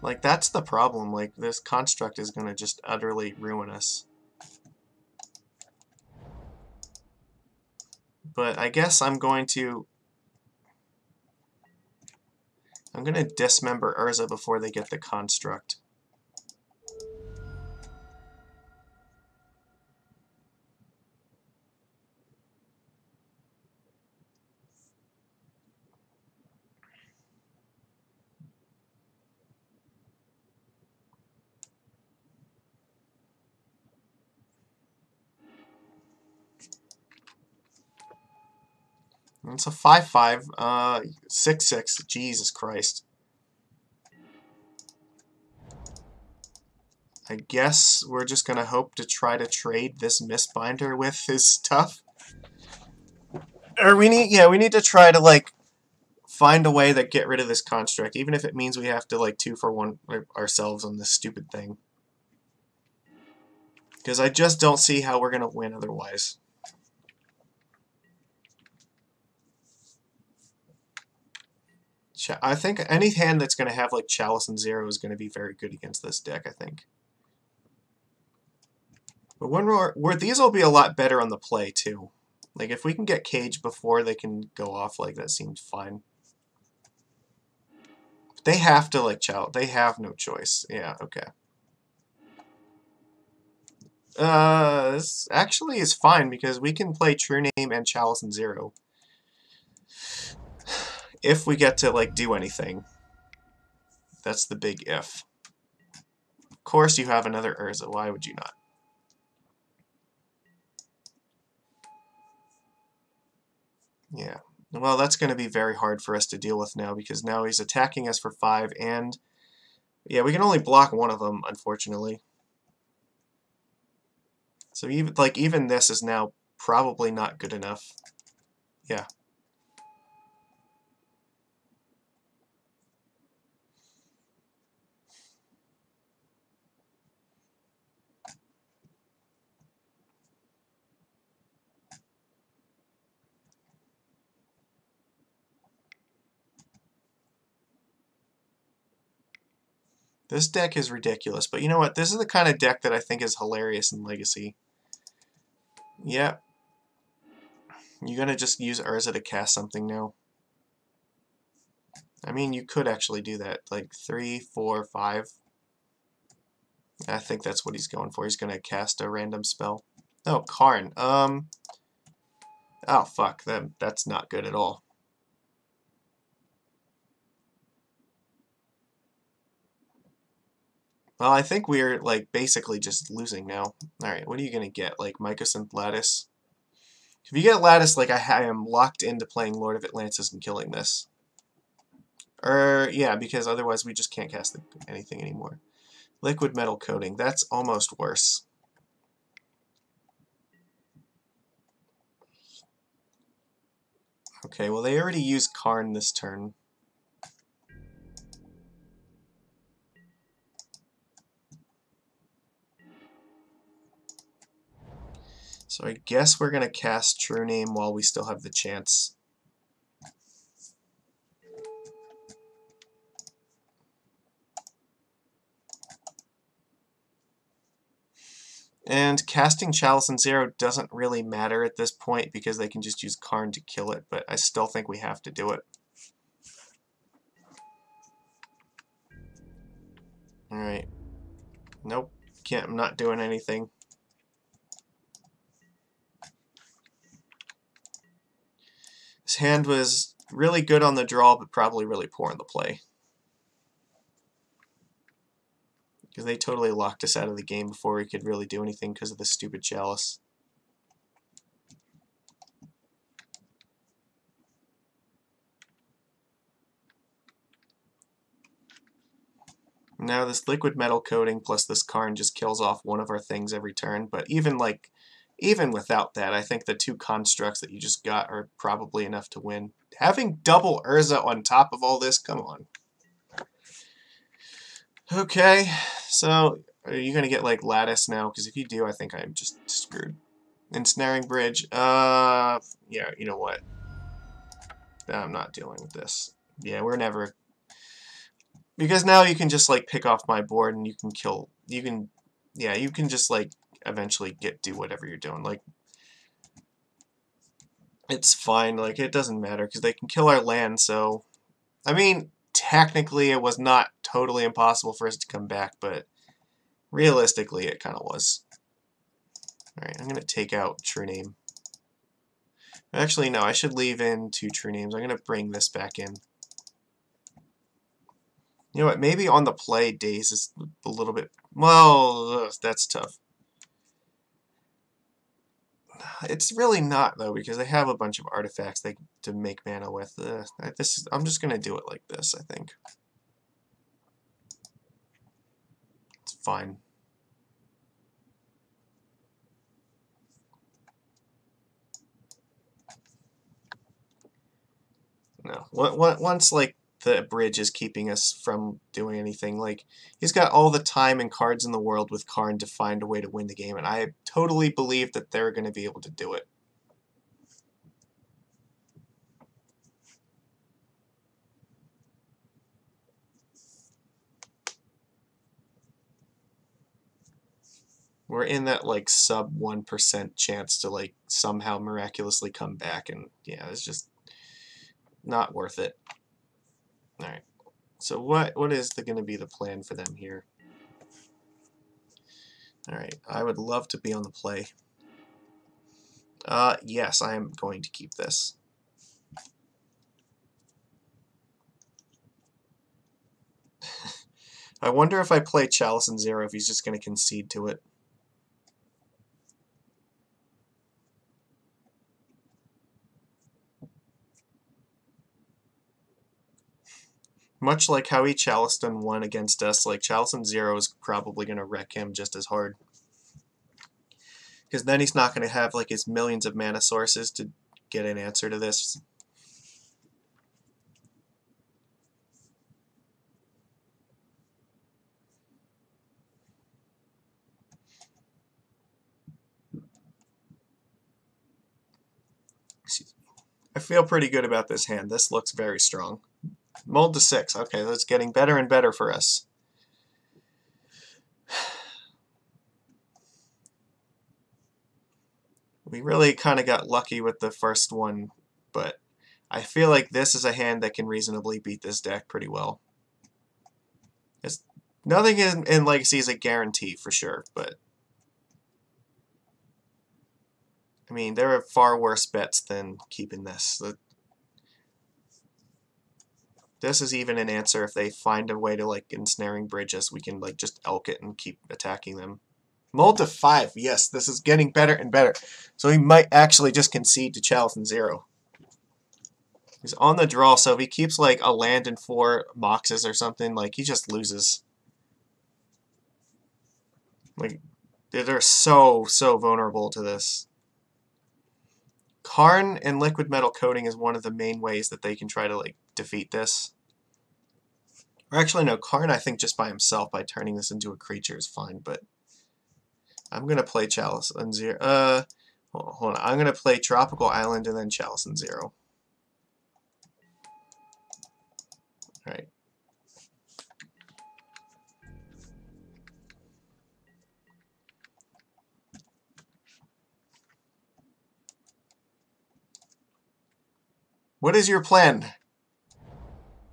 Like, that's the problem. Like, this construct is gonna just utterly ruin us. But I guess I'm gonna dismember Urza before they get the construct. It's a 5/5, 6/6. Jesus Christ. I guess we're just gonna hope to try to trade this Mistbinder with his stuff. Or we need to try to, like, find a way that get rid of this construct, even if it means we have to, like, 2-for-1 ourselves on this stupid thing. Because I just don't see how we're gonna win otherwise. I think any hand that's going to have, like, Chalice and Zero is going to be very good against this deck, I think. But these will be a lot better on the play, too. Like, if we can get Cage before they can go off, like, that seems fine. They have to, like, Chalice. They have no choice. Yeah, okay. This actually is fine, because we can play True Name and Chalice and Zero. If we get to, like, do anything. That's the big if. Of course you have another Urza. Why would you not? Yeah. Well, that's going to be very hard for us to deal with now, because now he's attacking us for 5, and... Yeah, we can only block one of them, unfortunately. So even this is now probably not good enough. Yeah. This deck is ridiculous, but you know what? This is the kind of deck that I think is hilarious in Legacy. Yeah. You're gonna just use Urza to cast something now. I mean, you could actually do that. Like 3, 4, 5. I think that's what he's going for. He's gonna cast a random spell. Oh, Karn. Oh, fuck. That's not good at all. Well, I think we're, like, basically just losing now. Alright, what are you gonna get? Like, Mycosynth Lattice? If you get Lattice, like, I am locked into playing Lord of Atlantis and killing this. Yeah, because otherwise we just can't cast anything anymore. Liquid Metal Coating. That's almost worse. Okay, well, they already used Karn this turn. So I guess we're going to cast True Name while we still have the chance. And casting Chalice and Zero doesn't really matter at this point because they can just use Karn to kill it, but I still think we have to do it. Alright. Nope. Can't. I'm not doing anything. His hand was really good on the draw, but probably really poor on the play. Because they totally locked us out of the game before we could really do anything because of the stupid Chalice. Now this liquid metal coating plus this Karn just kills off one of our things every turn, but even without that, I think the two constructs that you just got are probably enough to win. Having double Urza on top of all this, come on. Okay, so are you going to get like Lattice now? Because if you do, I think I'm just screwed. Ensnaring Bridge, yeah, you know what? I'm not dealing with this. Yeah, we're never... Because now you can just like pick off my board and you can kill... You can just like eventually do whatever you're doing. Like, it's fine, like it doesn't matter because they can kill our land, so... I mean, technically it was not totally impossible for us to come back, but realistically it kind of was. Alright, I'm going to take out True Name. Actually, no, I should leave in 2 True Names. I'm going to bring this back in. You know what, maybe on the play days is a little bit... Well, that's tough. It's really not, though, because they have a bunch of artifacts to make mana with. I'm just going to do it like this, I think. It's fine. No. Once, like, the bridge is keeping us from doing anything, like, he's got all the time and cards in the world with Karn to find a way to win the game, and I totally believe that they're going to be able to do it. We're in that, like, sub 1% chance to, like, somehow miraculously come back, and, yeah, it's just not worth it. Alright. So what is going to be the plan for them here? Alright, I would love to be on the play. Yes, I am going to keep this. I wonder if I play Chalice and Zero if he's just going to concede to it. Much like how he Chaliced and won against us, like Chalice and Zero is probably going to wreck him just as hard. Because then he's not going to have like his millions of mana sources to get an answer to this. I feel pretty good about this hand. This looks very strong. Mold to 6. Okay, that's getting better and better for us. We really kind of got lucky with the first one, but I feel like this is a hand that can reasonably beat this deck pretty well. Nothing in Legacy is a guarantee for sure, but I mean, there are far worse bets than keeping this. This is even an answer if they find a way to like ensnaring bridges, we can like just elk it and keep attacking them. Mold to 5, yes, this is getting better and better. So he might actually just concede to Chalice and Zero. He's on the draw, so if he keeps like a land and 4 boxes or something, like he just loses. Like, they're so vulnerable to this. Karn and liquid metal coating is one of the main ways that they can try to like defeat this. Or actually, no, Karn I think just by himself, by turning this into a creature is fine, but I'm going to play Chalice and Zero. Hold on. I'm going to play Tropical Island and then Chalice and Zero. Alright. What is your plan?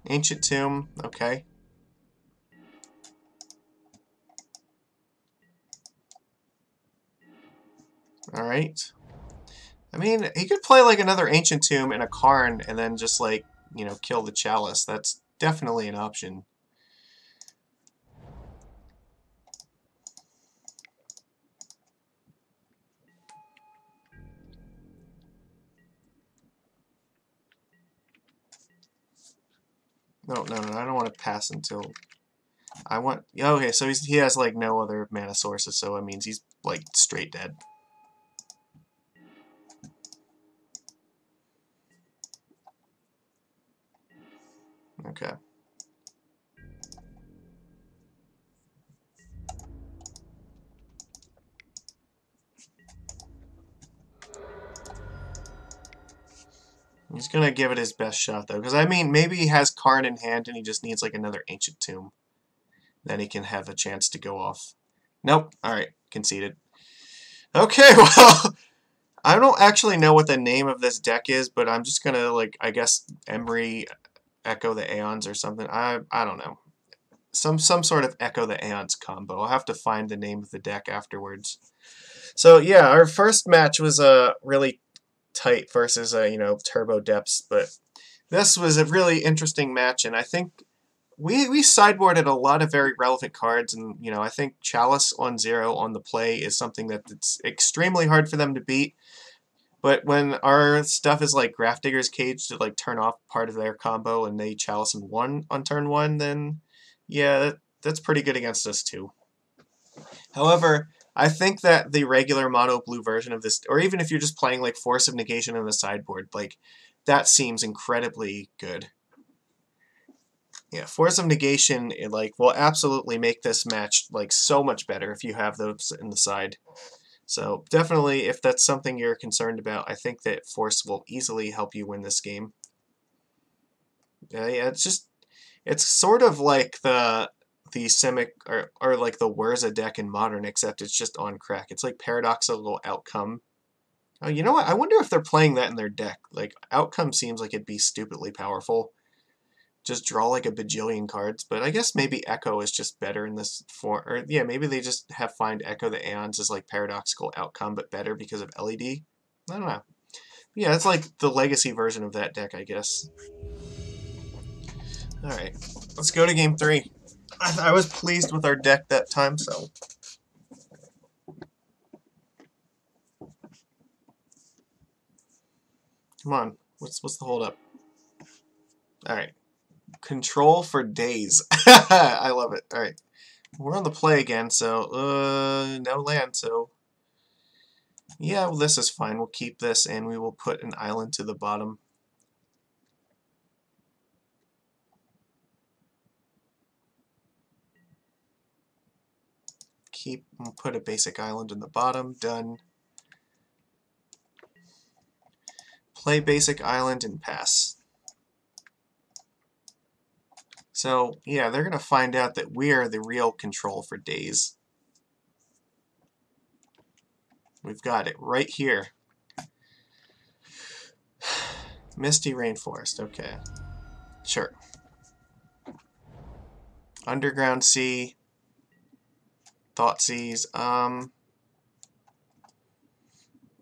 Ancient Tomb, okay. Alright. I mean, he could play like another Ancient Tomb and a Karn and then just like, you know, kill the Chalice. That's definitely an option. No, I don't want to pass until... I want... Okay, so he has like no other mana sources, so it means he's like straight dead. Okay. He's gonna give it his best shot though, because I mean, maybe he has Karn in hand and he just needs like another Ancient Tomb. Then he can have a chance to go off. Nope. Alright, conceded. Okay, well, I don't actually know what the name of this deck is, but I'm just gonna, like, I guess Emery Echo the Aeons or something. I don't know. Some sort of Echo the Aeons combo. I'll have to find the name of the deck afterwards. So yeah, our first match was really tight versus you know, Turbo Depths, but this was a really interesting match, and I think we sideboarded a lot of very relevant cards, and you know, I think Chalice on 0 on the play is something that it's extremely hard for them to beat. But when our stuff is like Grafdigger's Cage to like turn off part of their combo and they Chalice in 1 on turn 1, then yeah, that's pretty good against us too. However, I think that the regular mono blue version of this, or even if you're just playing like Force of Negation on the sideboard, like that seems incredibly good. Yeah, Force of Negation, it like will absolutely make this match like so much better if you have those in the side. So definitely, if that's something you're concerned about, I think that Force will easily help you win this game. Yeah, it's sort of like the Simic or like the Urza deck in Modern, except it's just on crack. It's like Paradoxical Outcome. Oh, you know what? I wonder if they're playing that in their deck. Like, Outcome seems like it'd be stupidly powerful. Just draw like a bajillion cards, but I guess maybe Echo is just better in this form. Or yeah, maybe they just find Echo the Aeons as like Paradoxical Outcome, but better because of LED. I don't know. Yeah, it's like the legacy version of that deck, I guess. Alright, let's go to game 3. I was pleased with our deck that time, so... Come on, what's the holdup? Alright. Control for days. I love it. Alright. We're on the play again, so, no land, so... Yeah, well, this is fine. We'll keep this, and we will put an island to the bottom. We'll put a basic island in the bottom. Done. Play basic island and pass. So, yeah, they're going to find out that we are the real control for days. We've got it right here. Misty Rainforest, okay. Sure. Underground Sea. Thoughtseize.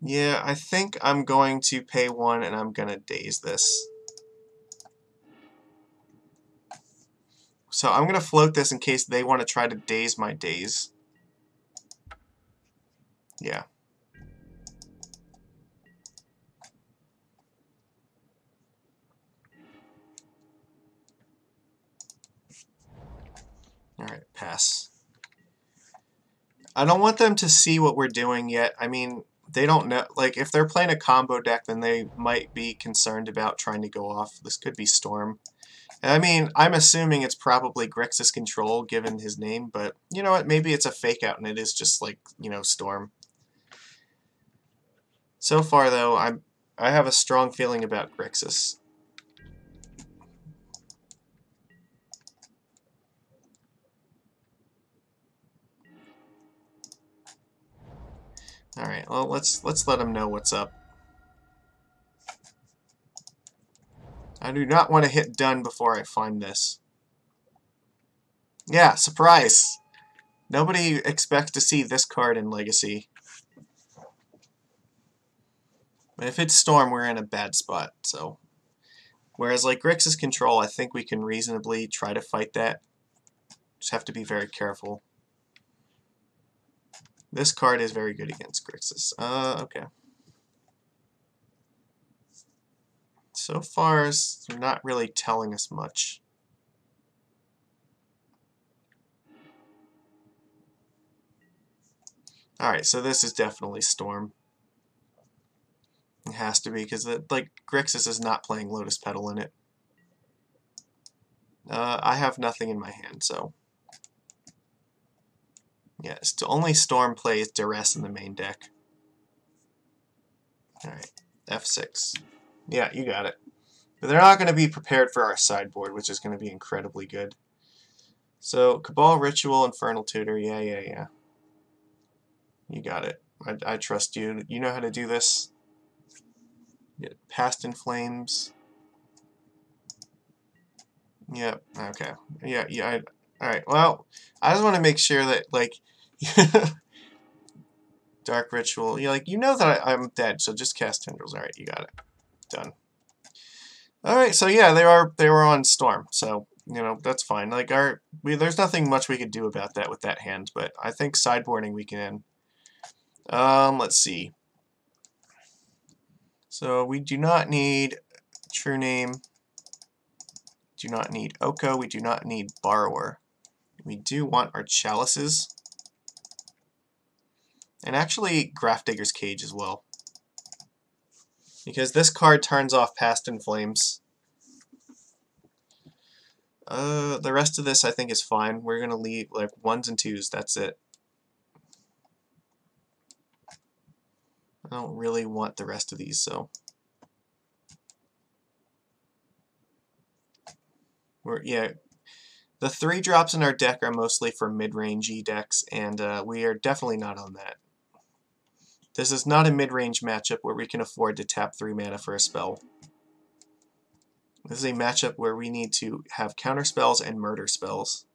Yeah, I think I'm going to pay 1 and I'm going to daze this. So I'm going to float this in case they want to try to daze my daze. Yeah. Alright, pass. I don't want them to see what we're doing yet. I mean, they don't know. Like, if they're playing a combo deck, then they might be concerned about trying to go off. This could be Storm. And I mean, I'm assuming it's probably Grixis Control, given his name, but you know what? Maybe it's a fake out and it is just like, you know, Storm. So far, though, I have a strong feeling about Grixis. All right, well, let's let them know what's up. I do not want to hit done before I find this. Yeah, surprise! Nobody expects to see this card in Legacy. But if it's Storm, we're in a bad spot, so... Whereas, like, Grixis Control, I think we can reasonably try to fight that. Just have to be very careful. This card is very good against Grixis. Okay. So far, it's not really telling us much. Alright, so this is definitely Storm. It has to be, because like Grixis is not playing Lotus Petal in it. I have nothing in my hand, so... Yeah, only Storm plays Duress in the main deck. Alright, F6. Yeah, you got it. But they're not going to be prepared for our sideboard, which is going to be incredibly good. So, Cabal Ritual, Infernal Tutor, yeah. You got it. I trust you. You know how to do this. Get Past in Flames. Yep, okay. Yeah, alright, well, I just want to make sure that, like... Dark Ritual. You're like, you know that I'm dead, so just cast Tendrils. Alright, you got it. Done. Alright, so yeah, they were on Storm, so, you know, that's fine. Like, there's nothing much we could do about that with that hand, but I think sideboarding we can. Let's see. So, we do not need True Name. Do not need Oko. We do not need Borrower. We do want our Chalices. And actually, Grafdigger's Cage as well. Because this card turns off Past in Flames. The rest of this I think is fine. We're going to leave like 1s and 2s. That's it. I don't really want the rest of these, so... Yeah, the 3-drops in our deck are mostly for mid-rangey decks, and we are definitely not on that. This is not a mid-range matchup where we can afford to tap 3 mana for a spell. This is a matchup where we need to have counter spells and murder spells.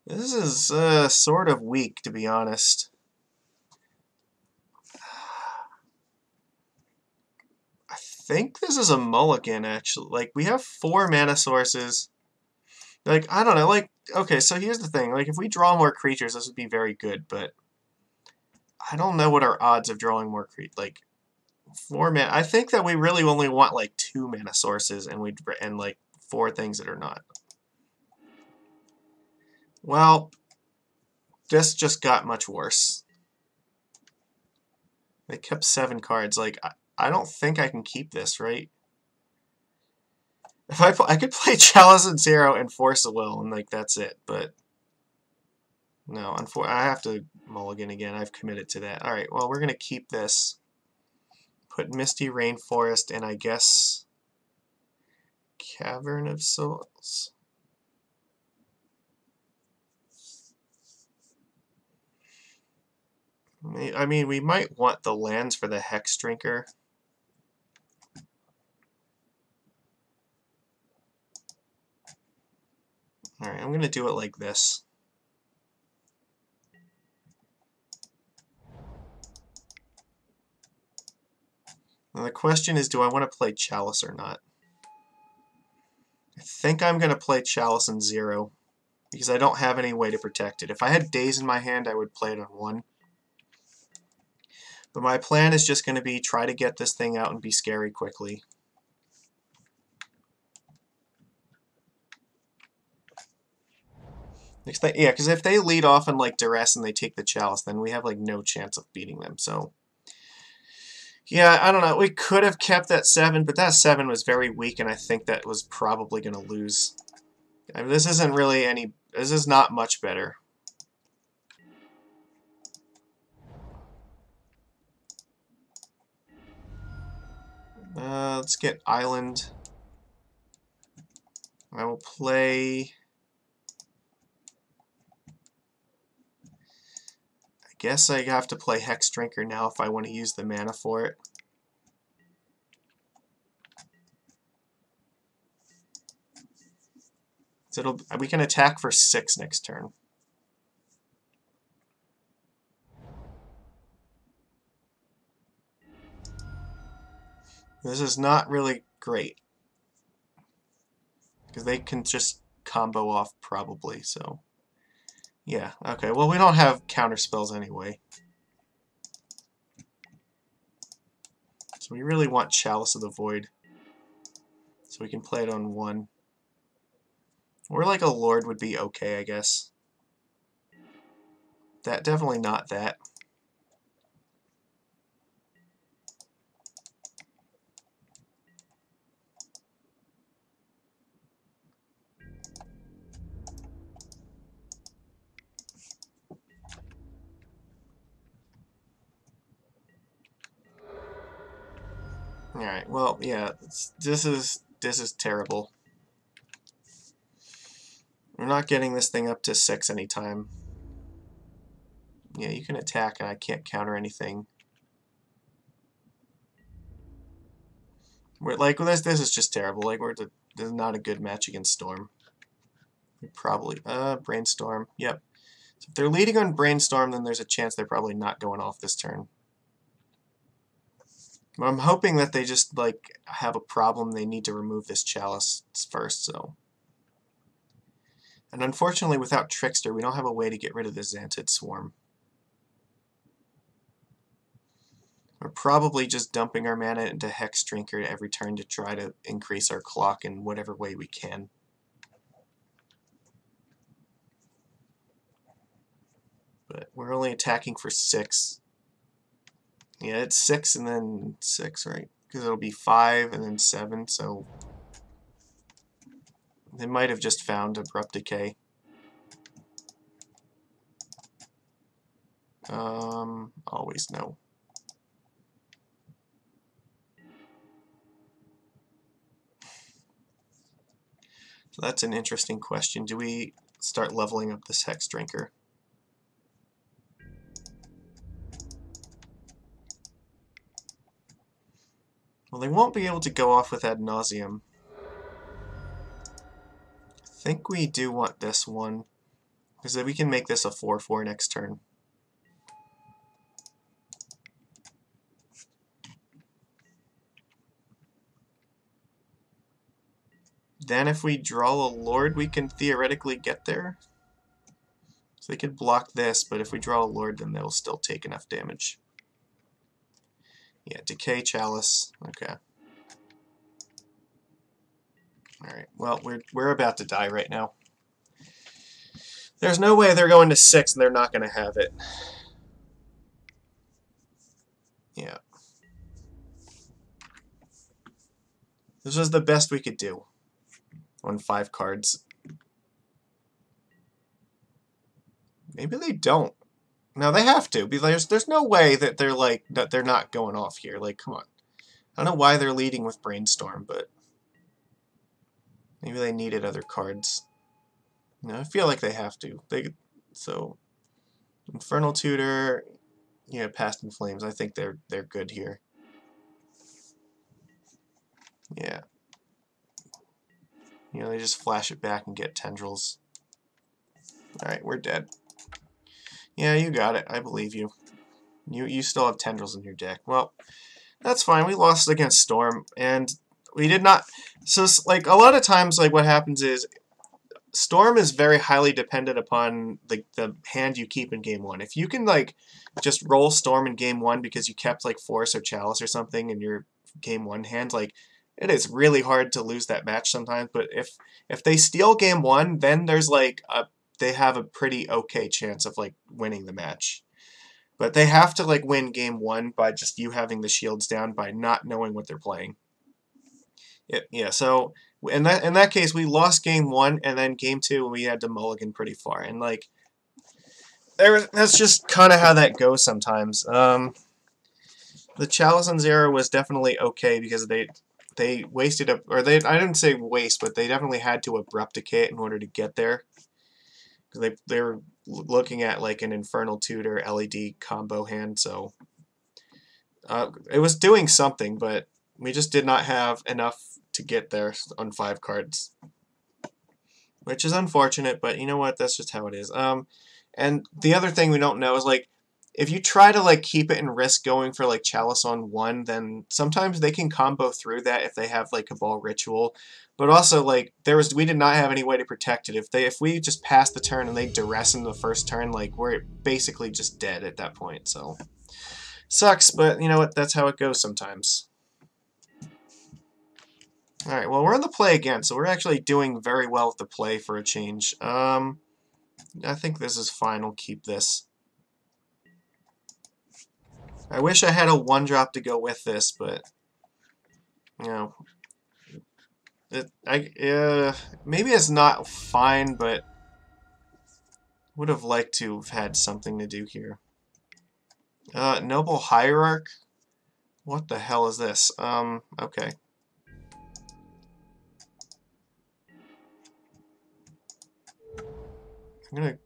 This is sort of weak, to be honest. I think this is a mulligan, actually. Like, we have 4 mana sources. Like, I don't know, like, okay, so here's the thing. Like, if we draw more creatures, this would be very good, but I don't know what our odds of drawing more creatures, like, 4 mana. I think that we really only want, like, 2 mana sources, and like, 4 things that are not. Well, this just got much worse. They kept 7 cards. Like, I don't think I can keep this, right? If I could play Chalice and Zero and Force of Will, and like that's it. But no, I have to mulligan again. I've committed to that. All right. Well, we're gonna keep this. Put Misty Rainforest and I guess Cavern of Souls. I mean, we might want the lands for the Hex Drinker. Alright, I'm going to do it like this. Now the question is, do I want to play Chalice or not? I think I'm going to play Chalice and 0, because I don't have any way to protect it. If I had Daze in my hand, I would play it on 1. But my plan is just going to be try to get this thing out and be scary quickly. Yeah, because if they lead off in like Duress and they take the Chalice, then we have like no chance of beating them. So, yeah, I don't know. We could have kept that 7, but that 7 was very weak, and I think that was probably going to lose. I mean, this isn't really any... This is not much better. Let's get Island. I will play... I guess I have to play Hex Drinker now if I want to use the mana for it. So we can attack for 6 next turn. This is not really great, because they can just combo off probably, so... Yeah, okay, well we don't have counter spells anyway. So we really want Chalice of the Void, so we can play it on 1. Or like a Lord would be okay, I guess. That, definitely not that. Alright, well, yeah, this is terrible. We're not getting this thing up to 6 anytime. Yeah, you can attack and I can't counter anything. We're like, this is just terrible. Like, this is not a good match against Storm. We probably Brainstorm. Yep. So if they're leading on Brainstorm, then there's a chance they're probably not going off this turn. But I'm hoping that they just like have a problem. They need to remove this Chalice first. So. And unfortunately, without Trickster, we don't have a way to get rid of the Xantid Swarm. We're probably just dumping our mana into Hex Drinker every turn to try to increase our clock in whatever way we can. But we're only attacking for 6. Yeah, it's 6 and then 6, right? Because it'll be 5 and then 7, so... They might have just found Abrupt Decay. Always no. So that's an interesting question. Do we start leveling up this Hex Drinker? Well, they won't be able to go off with Ad Nauseum. I think we do want this one, because then we can make this a 4/4 next turn. Then if we draw a Lord, we can theoretically get there. So they could block this, but if we draw a Lord, then they'll still take enough damage. Yeah, Decay Chalice. Okay. Alright, well, we're about to die right now. There's no way they're going to 6 and they're not going to have it. Yeah. This was the best we could do on 5 cards. Maybe they don't. No, they have to. There's no way that they're like that they're not going off here. Like, come on. I don't know why they're leading with Brainstorm, but maybe they needed other cards. No, I feel like they have to. So Infernal Tutor, yeah, Past in Flames. I think they're good here. Yeah. You know, they just flash it back and get Tendrils. Alright, we're dead. Yeah, you got it. I believe you. You still have Tendrils in your deck. Well, that's fine. We lost against Storm, and we did not... So, like, a lot of times, like, what happens is Storm is very highly dependent upon the hand you keep in Game 1. If you can, like, just roll Storm in Game 1 because you kept, like, Force or Chalice or something in your Game 1 hand, like, it is really hard to lose that match sometimes, but if they steal Game 1, then there's, like, they have a pretty okay chance of, like, winning the match. But they have to, like, win Game 1 by just you having the shields down by not knowing what they're playing. Yeah, so in that case, we lost Game 1, and then Game 2, we had to mulligan pretty far. And, like, that's just kind of how that goes sometimes. The Chalice Zero was definitely okay because they wasted I didn't say waste, but they definitely had to Abrupt Decay it in order to get there. Because they were looking at like an Infernal Tutor LED combo hand, so it was doing something, but we just did not have enough to get there on 5 cards. which is unfortunate, but you know what? That's just how it is. And the other thing we don't know is, like, if you try to, like, keep it and risk going for, like, Chalice on 1, then sometimes they can combo through that if they have, like, Cabal Ritual. But also, like, we did not have any way to protect it. If we just passed the turn and they duress in the first turn, like, we're basically just dead at that point, so... Sucks, but you know what? That's how it goes sometimes. Alright, well, we're on the play again, so we're actually doing very well with the play for a change. I think this is fine. We'll keep this. I wish I had a 1-drop to go with this, but, you know, maybe it's not fine, but would have liked to have had something to do here. Noble Hierarch? What the hell is this? Okay. I'm gonna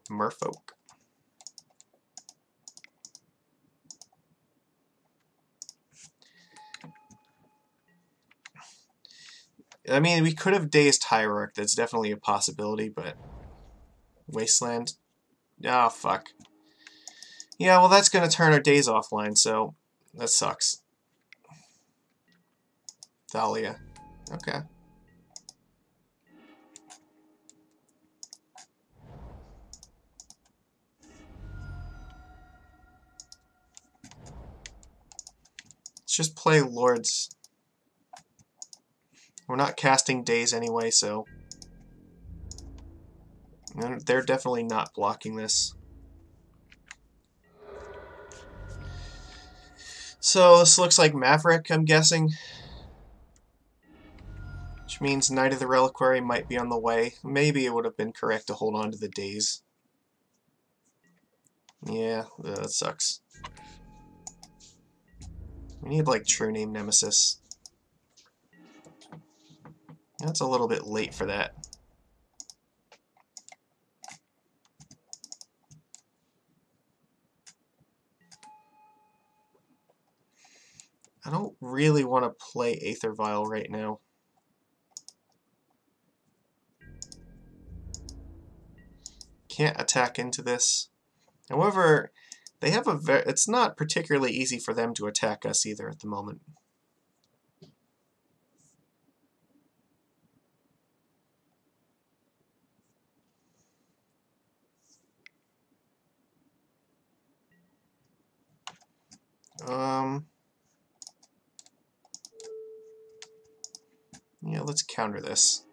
Merfolk. I mean, we could have Dazed Hierarch. That's definitely a possibility, but... Wasteland? Ah, oh, fuck. Yeah, well, that's going to turn our days offline, so that sucks. Thalia. Okay. Let's just play Lords. We're not casting days anyway, so... They're definitely not blocking this. So this looks like Maverick, I'm guessing. Which means Knight of the Reliquary might be on the way. Maybe it would have been correct to hold on to the days. Yeah, that sucks. We need, like, True Name Nemesis. That's a little bit late for that. I don't really want to play Aether Vial right now. Can't attack into this. However, they have it's not particularly easy for them to attack us either at the moment. Yeah, let's counter this.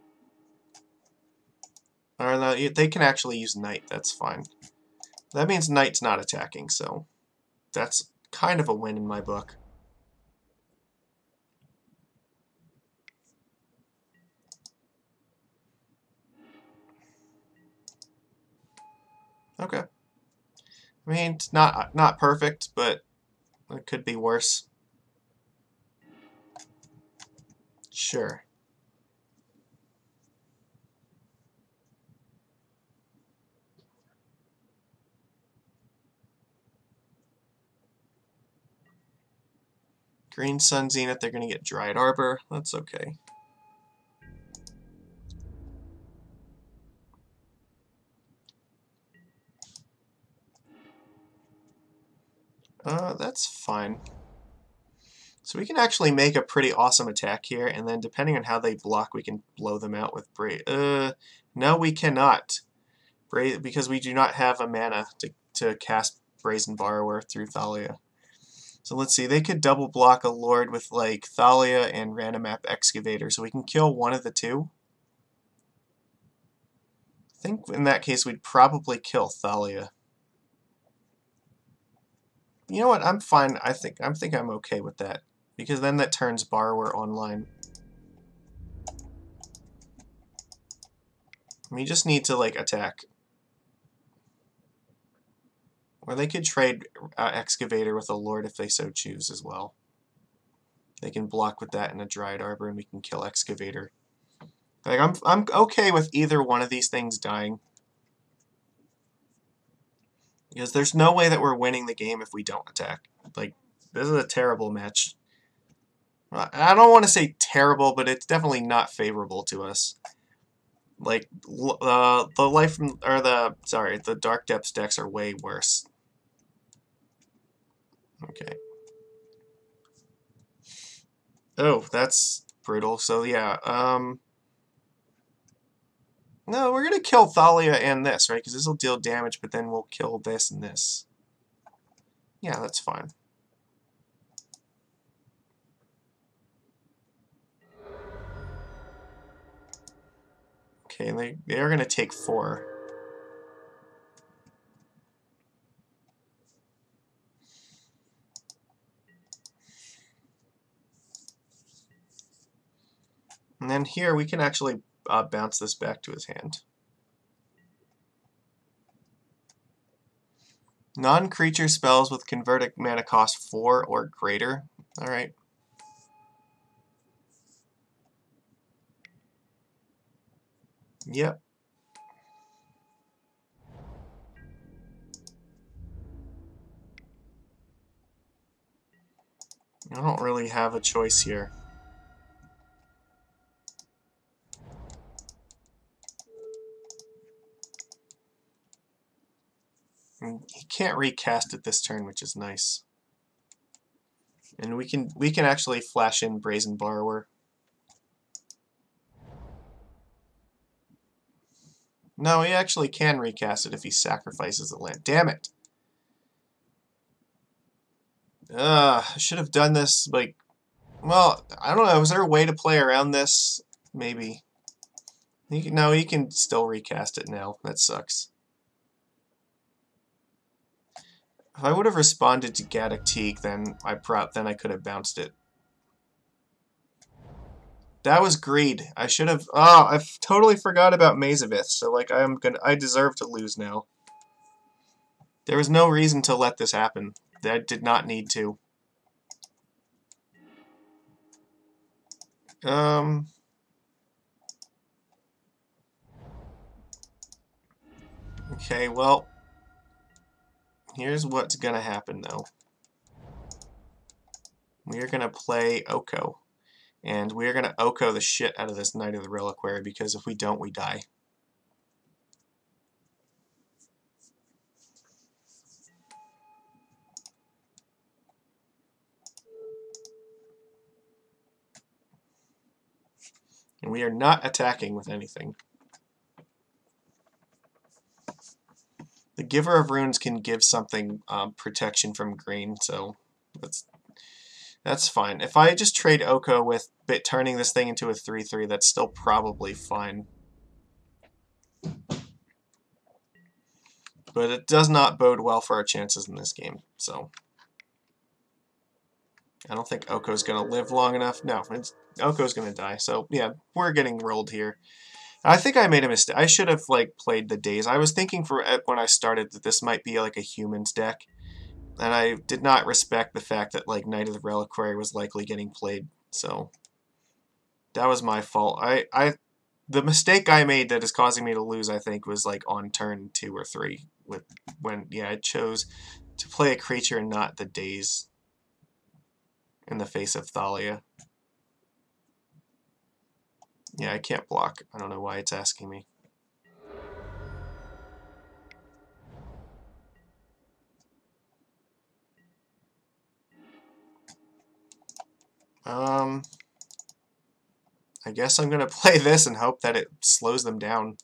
Or no, they can actually use Knight, that's fine. That means Knight's not attacking, so that's kind of a win in my book. Okay. I mean, it's not perfect, but it could be worse. Sure. Green Sun Zenith, they're going to get Dried Arbor. That's okay. That's fine. So we can actually make a pretty awesome attack here, and then depending on how they block, we can blow them out with no, we cannot. Because we do not have a mana to cast Brazen Borrower through Thalia. So let's see, they could double block a Lord with, like, Thalia and Random Map Excavator, so we can kill one of the two. I think in that case we'd probably kill Thalia. You know what, I'm fine. I think I'm okay with that, because then that turns Borrower online. We just need to, like, attack. Or they could trade Excavator with a Lord if they so choose as well. They can block with that in a Dried Arbor, and we can kill Excavator. Like, I'm okay with either one of these things dying. Because there's no way that we're winning the game if we don't attack. Like, this is a terrible match. I don't want to say terrible, but it's definitely not favorable to us. Like, the life from, or the Dark Depths decks are way worse. Okay. Oh, that's brutal. So yeah, no, we're gonna kill Thalia and this, right? Because this will deal damage, but then we'll kill this and this. Yeah, that's fine. Okay, and they are gonna take 4. And then here we can actually bounce this back to his hand. Non-creature spells with converted mana cost 4 or greater. Alright. Yep. I don't really have a choice here. And he can't recast it this turn, which is nice. And we can actually flash in Brazen Borrower. No, he actually can recast it if he sacrifices the land. Damn it! I should have done this, like... Well, I don't know. Was there a way to play around this? Maybe. No, he can still recast it now. That sucks. If I would have responded to Gaddock Teak, then I could have bounced it. That was greed. I should have... Oh, I totally forgot about Mazavith, so, like, I deserve to lose now. There was no reason to let this happen. I did not need to. Okay, well... Here's what's gonna happen, though. We are gonna play Oko. And we are gonna Oko the shit out of this Knight of the Reliquary, because if we don't, we die. And we are not attacking with anything. The Giver of Runes can give something protection from green, so that's fine. If I just trade Oko with turning this thing into a 3/3, that's still probably fine. But it does not bode well for our chances in this game, so... I don't think Oko's going to live long enough. No, Oko's going to die, so yeah, we're getting rolled here. I think I made a mistake. I should have like played the Daze. I was thinking when I started that this might be like a humans deck, and I did not respect the fact that like Knight of the Reliquary was likely getting played. So that was my fault. The mistake I made that is causing me to lose, I think, was like on turn 2 or 3 when I chose to play a creature and not the Daze in the face of Thalia. Yeah, I can't block. I don't know why it's asking me. I guess I'm going to play this and hope that it slows them down.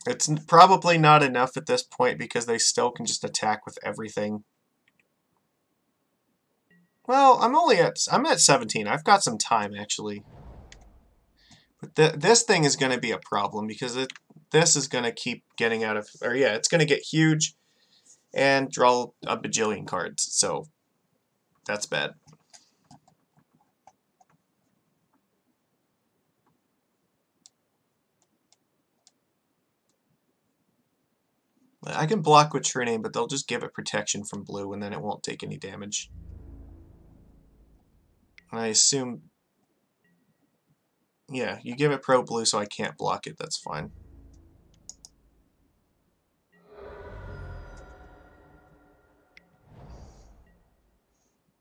It's probably not enough at this point because they still can just attack with everything. Well, I'm at 17. I've got some time actually. But this thing is going to be a problem because this is going to keep getting out of, or yeah, it's going to get huge and draw a bajillion cards. So that's bad. I can block with True Name, but they'll just give it protection from blue, and then it won't take any damage. And I assume... Yeah, you give it pro blue so I can't block it, that's fine.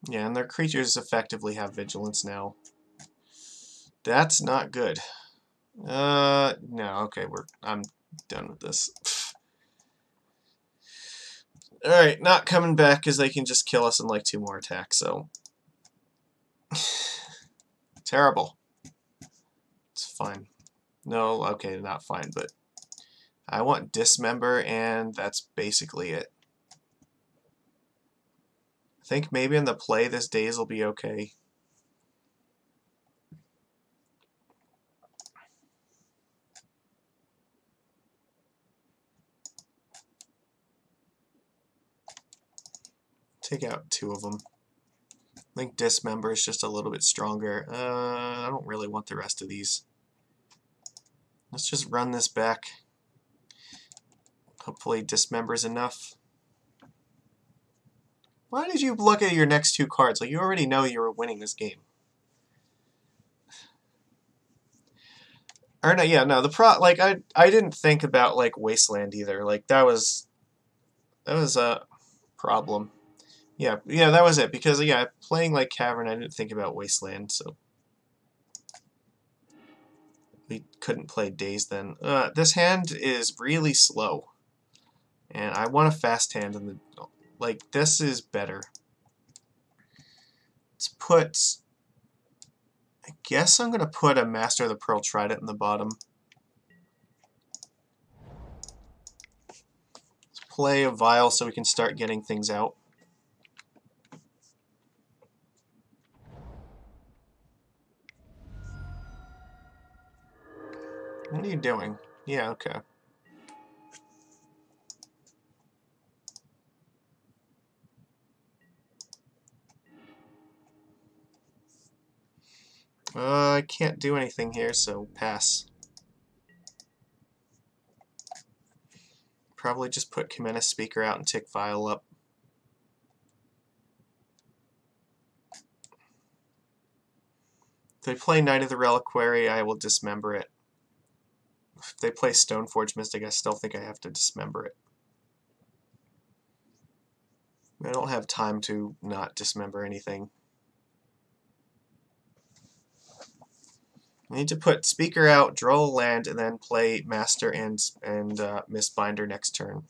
Yeah, and their creatures effectively have vigilance now. That's not good. No, okay, I'm done with this. Alright, not coming back because they can just kill us in like 2 more attacks, so... Terrible. It's fine. No, okay, not fine, but... I want Dismember, and that's basically it. I think maybe in the play this Daze will be okay. Take out 2 of them. I think Dismember is just a little bit stronger. I don't really want the rest of these. Let's just run this back. Hopefully Dismember's enough. Why did you look at your next 2 cards? Like, you already know you were winning this game. Or no, yeah, no, like I didn't think about like Wasteland either. Like that was a problem. Yeah, that was it. Because yeah, playing like Cavern, I didn't think about Wasteland, so we couldn't play Daze then. This hand is really slow, and I want a fast hand. In the like this is better. Let's put. I guess I'm gonna put a Master of the Pearl Trident in the bottom. Let's play a Vial so we can start getting things out. What are you doing? Yeah, okay. I can't do anything here, so pass. Probably just put Kamena Speaker out and tick Vial up. If they play Knight of the Reliquary, I will dismember it. If they play Stoneforge Mystic, I still think I have to dismember it. I don't have time to not dismember anything. I need to put Speaker out, draw a land, and then play Master and Mistbinder next turn.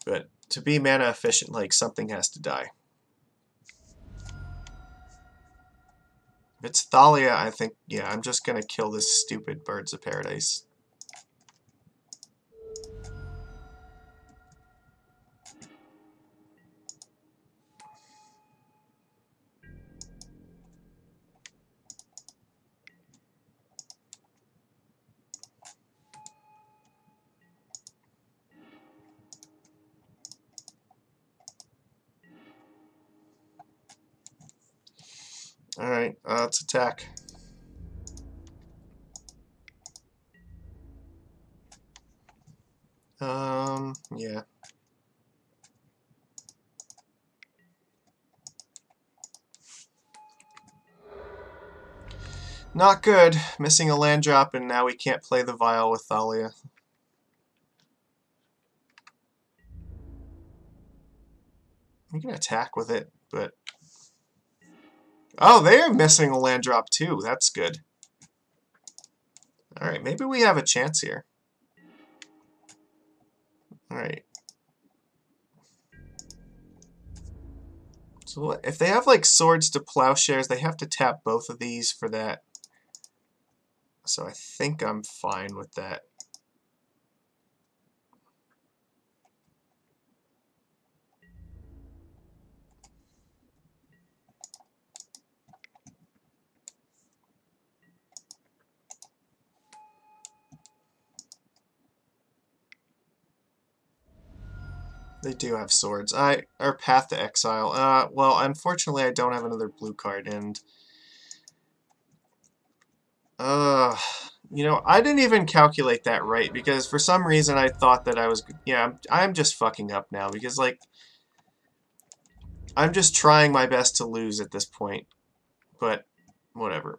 But to be mana efficient, like, something has to die. If it's Thalia, I think, yeah, I'm just going to kill this stupid Birds of Paradise. Alright, let's attack. Yeah. Not good. Missing a land drop, and now we can't play the Vial with Thalia. We can attack with it, but... Oh, they're missing a land drop too. That's good. Alright, maybe we have a chance here. Alright. So if they have like Swords to Plowshares, they have to tap both of these for that. So I think I'm fine with that. They do have swords. Or Path to Exile. Well, unfortunately, I don't have another blue card, and you know, I didn't even calculate that right because for some reason I thought that I was. Yeah, I'm just fucking up now because like I'm just trying my best to lose at this point, but whatever.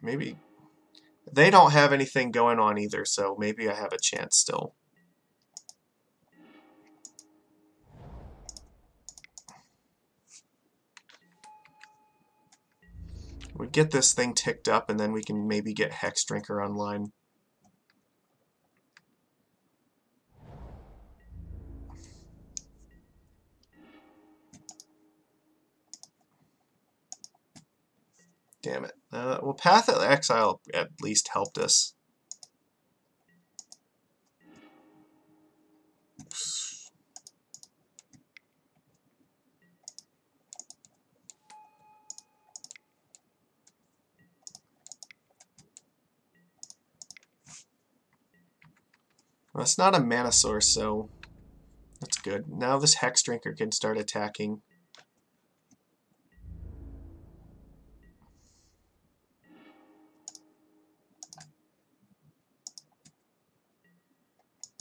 Maybe they don't have anything going on either, so maybe I have a chance still. We get this thing ticked up, and then we can maybe get Hex Drinker online. Damn it. Well, Path of Exile at least helped us. Well, it's not a mana source, so that's good. Now this Hex Drinker can start attacking.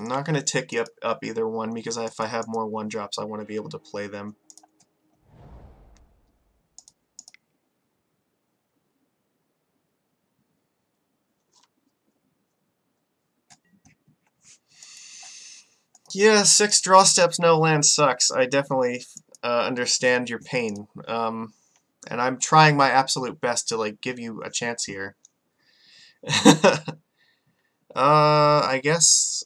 I'm not going to tick you up either one, because if I have more 1-drops, I want to be able to play them. Yeah, 6 draw steps, no land sucks. I definitely understand your pain. And I'm trying my absolute best to, like, give you a chance here. I guess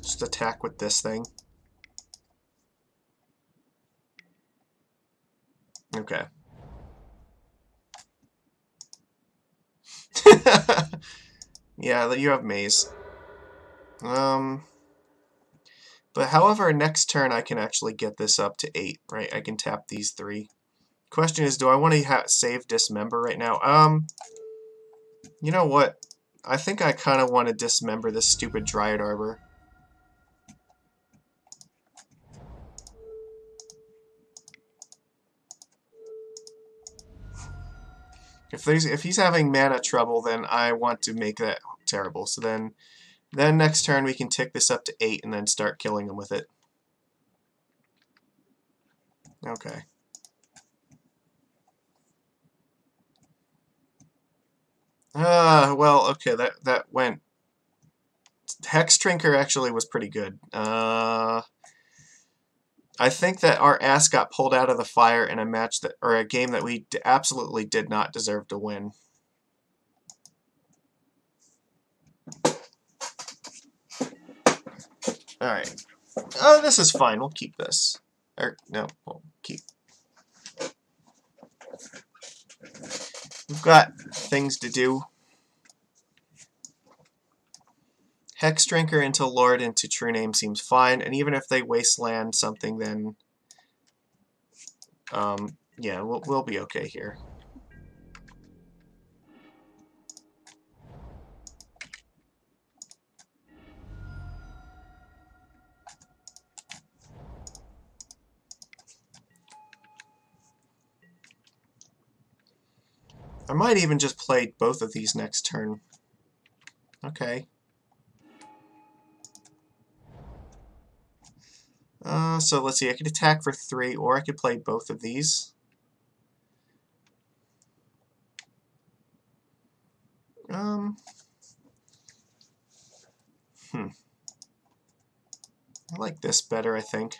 just attack with this thing. Okay. Yeah, you have Maze. But however, next turn I can actually get this up to 8, right? I can tap these 3. Question is, do I want to save Dismember right now? You know what? I think I kind of want to dismember this stupid Dryad Arbor. If he's having mana trouble, then I want to make that terrible. So then next turn we can tick this up to 8 and then start killing him with it. Okay. Well, okay, that went. Hex Drinker actually was pretty good. I think that our ass got pulled out of the fire in a match that, or a game that we absolutely did not deserve to win. Alright. This is fine. We'll keep this. Or, no, we'll keep. We've got things to do. Hex Drinker into Lord into True Name seems fine, and even if they wasteland something, then yeah, we'll be okay here. I might even just play both of these next turn. Okay. So let's see, I could attack for 3, or I could play both of these. I like this better, I think.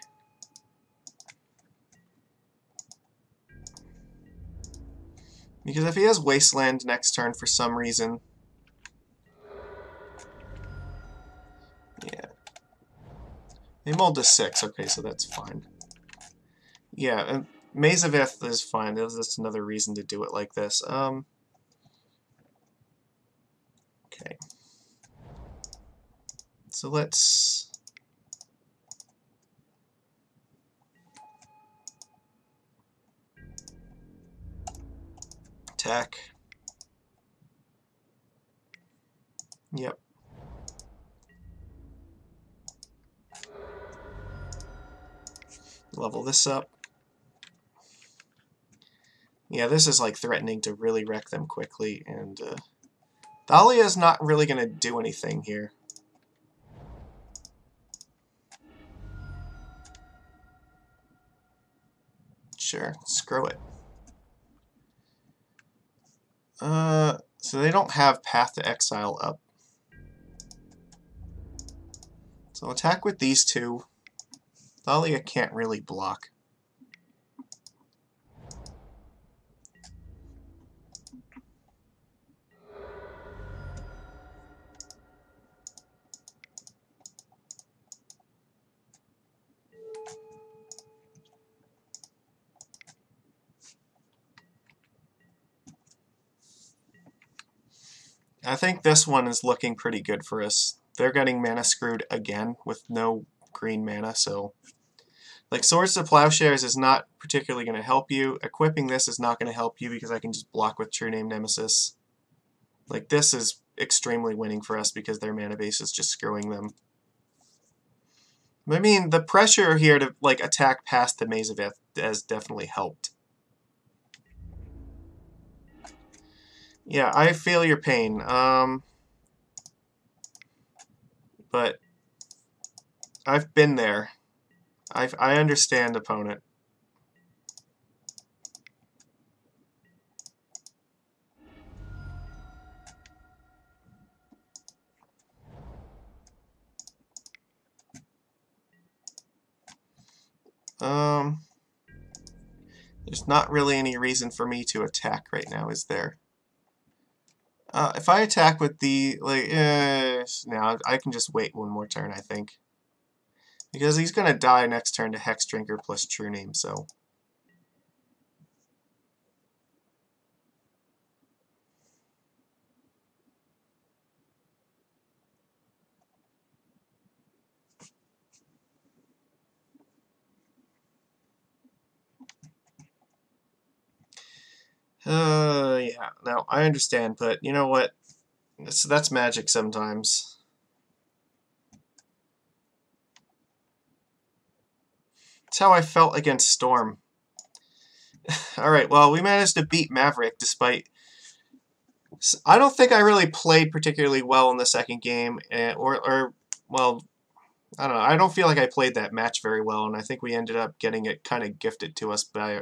Because if he has Wasteland next turn for some reason... Yeah. They mulled to 6, okay, so that's fine. Yeah, and Maze of Ith is fine. That's another reason to do it like this. Okay. So let's... attack. Yep. Level this up. Yeah, this is like threatening to really wreck them quickly, and Thalia's not really going to do anything here. Sure, screw it. So they don't have Path to Exile up. So attack with these two. Thalia can't really block. I think this one is looking pretty good for us. They're getting mana screwed again with no green mana, so... Like, Swords to Plowshares is not particularly going to help you. Equipping this is not going to help you because I can just block with True Name Nemesis. Like, this is extremely winning for us because their mana base is just screwing them. I mean, the pressure here to, like, attack past the Maze of Death has definitely helped. Yeah, I feel your pain. But I've been there. I understand, opponent. There's not really any reason for me to attack right now, is there? If I attack with the, like, now I can just wait one more turn, I think. Because he's going to die next turn to Hex Drinker plus True Name, so... yeah, now, I understand, but you know what? That's Magic sometimes. It's how I felt against Storm. Alright, well, we managed to beat Maverick despite... I don't think I really played particularly well in the second game, well, I don't know. I don't feel like I played that match very well, and I think we ended up getting it kind of gifted to us by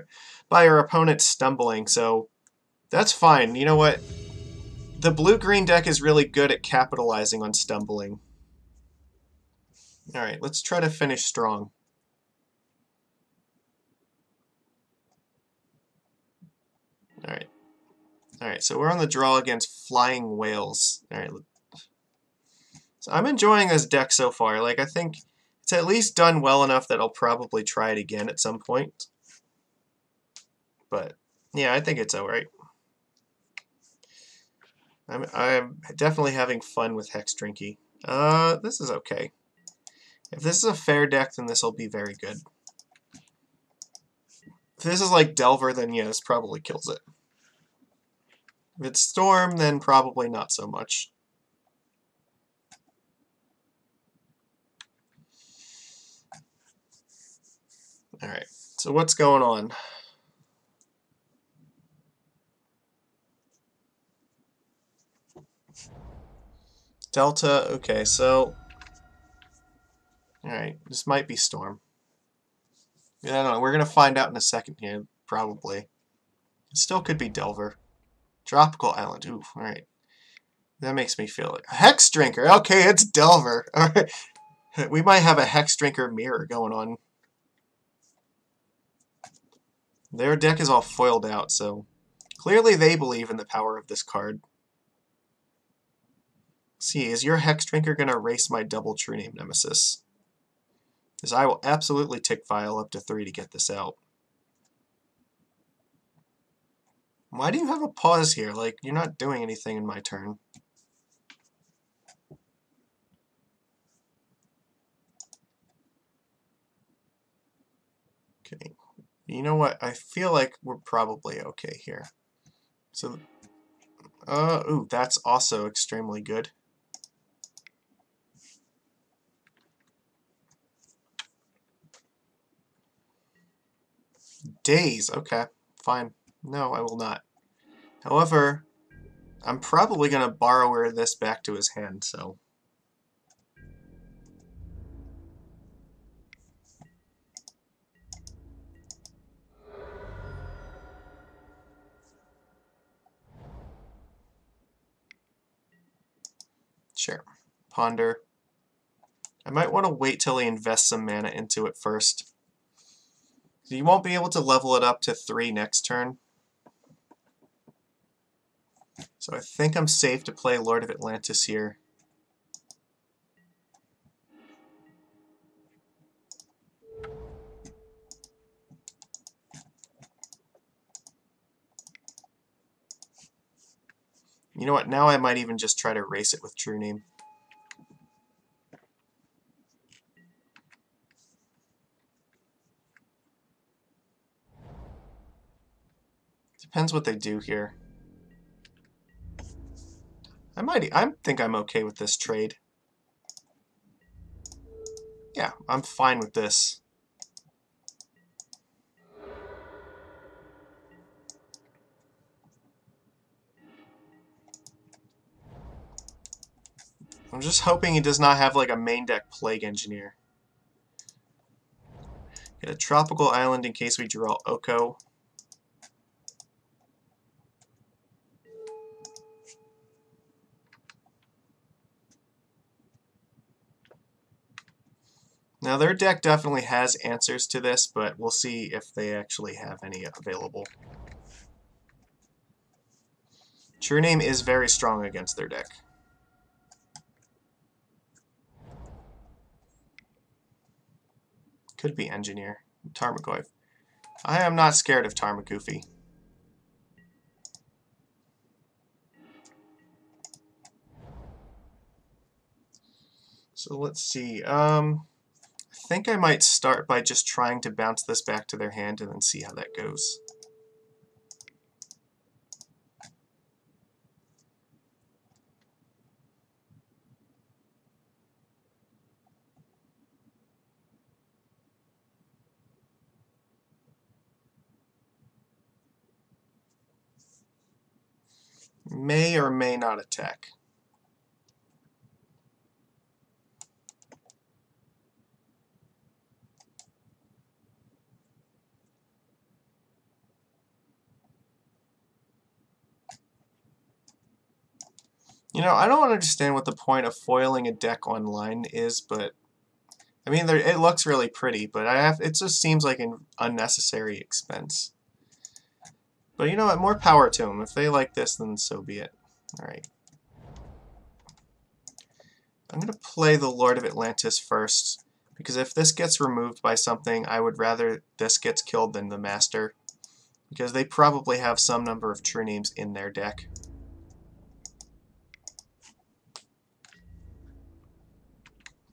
our opponent stumbling, so that's fine. You know what? The blue-green deck is really good at capitalizing on stumbling. Alright, let's try to finish strong. Alright. Alright, so we're on the draw against Flying Whales. Alright. So I'm enjoying this deck so far. Like, I think it's at least done well enough that I'll probably try it again at some point. But, yeah, I think it's alright. I'm definitely having fun with Hex Drinky. This is okay. If this is a fair deck, then this will be very good. If this is like Delver, then yeah, this probably kills it. If it's Storm, then probably not so much. Alright, so what's going on? Delta, okay, so... Alright, this might be Storm. I don't know, we're going to find out in a second here, probably. It still could be Delver. Tropical Island, ooh, alright. That makes me feel like... Hex Drinker, okay, it's Delver. Alright, we might have a Hex Drinker mirror going on. Their deck is all foiled out, so... Clearly they believe in the power of this card. See, is your Hex Drinker going to erase my double True Name Nemesis? Because I will absolutely tick file up to 3 to get this out. Why do you have a pause here? Like, you're not doing anything in my turn. Okay. You know what? I feel like we're probably okay here. So, ooh, that's also extremely good. Days, okay, fine. No, I will not. However, I'm probably going to borrow this back to his hand, so... Sure. Ponder. I might want to wait till he invests some mana into it first. You won't be able to level it up to 3 next turn. So I think I'm safe to play Lord of Atlantis here. You know what? Now I might even just try to race it with True Name. Depends what they do here. I think I'm okay with this trade. Yeah, I'm fine with this. I'm just hoping he does not have like a main deck Plague Engineer. Get a Tropical Island in case we draw Oko. Now their deck definitely has answers to this, but we'll see if they actually have any available. True Name is very strong against their deck. Could be Engineer. Tarmogoyf. I am not scared of Tarmogoofy. So let's see. I think I might start by just trying to bounce this back to their hand and then see how that goes. May or may not attack. You know, I don't understand what the point of foiling a deck online is, but I mean, it looks really pretty, but it just seems like an unnecessary expense. But you know what? More power to them. If they like this, then so be it. Alright. I'm going to play the Lord of Atlantis first, because if this gets removed by something, I would rather this gets killed than the Master, because they probably have some number of True Names in their deck.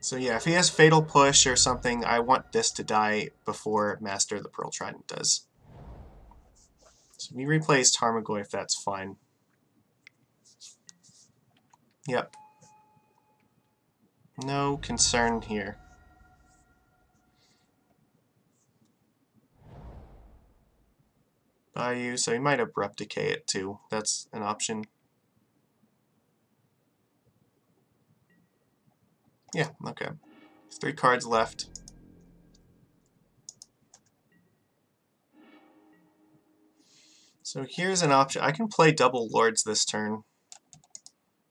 So yeah, if he has Fatal Push or something, I want this to die before Master of the Pearl Trident does. So if he replays Tarmogoyf, that's fine. Yep. No concern here. Bayou, so he might Abrupt Decay it too. That's an option. Yeah, okay. 3 cards left. So here's an option. I can play double Lords this turn.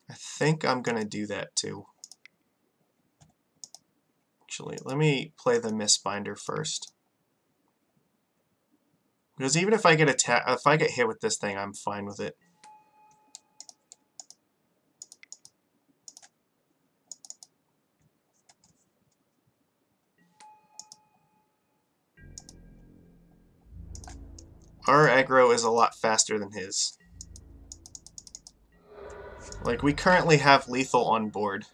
I think I'm going to do that too. Actually, let me play the Mistbinder first. Because even if I get hit with this thing, I'm fine with it. Our aggro is a lot faster than his. Like, we currently have lethal on board.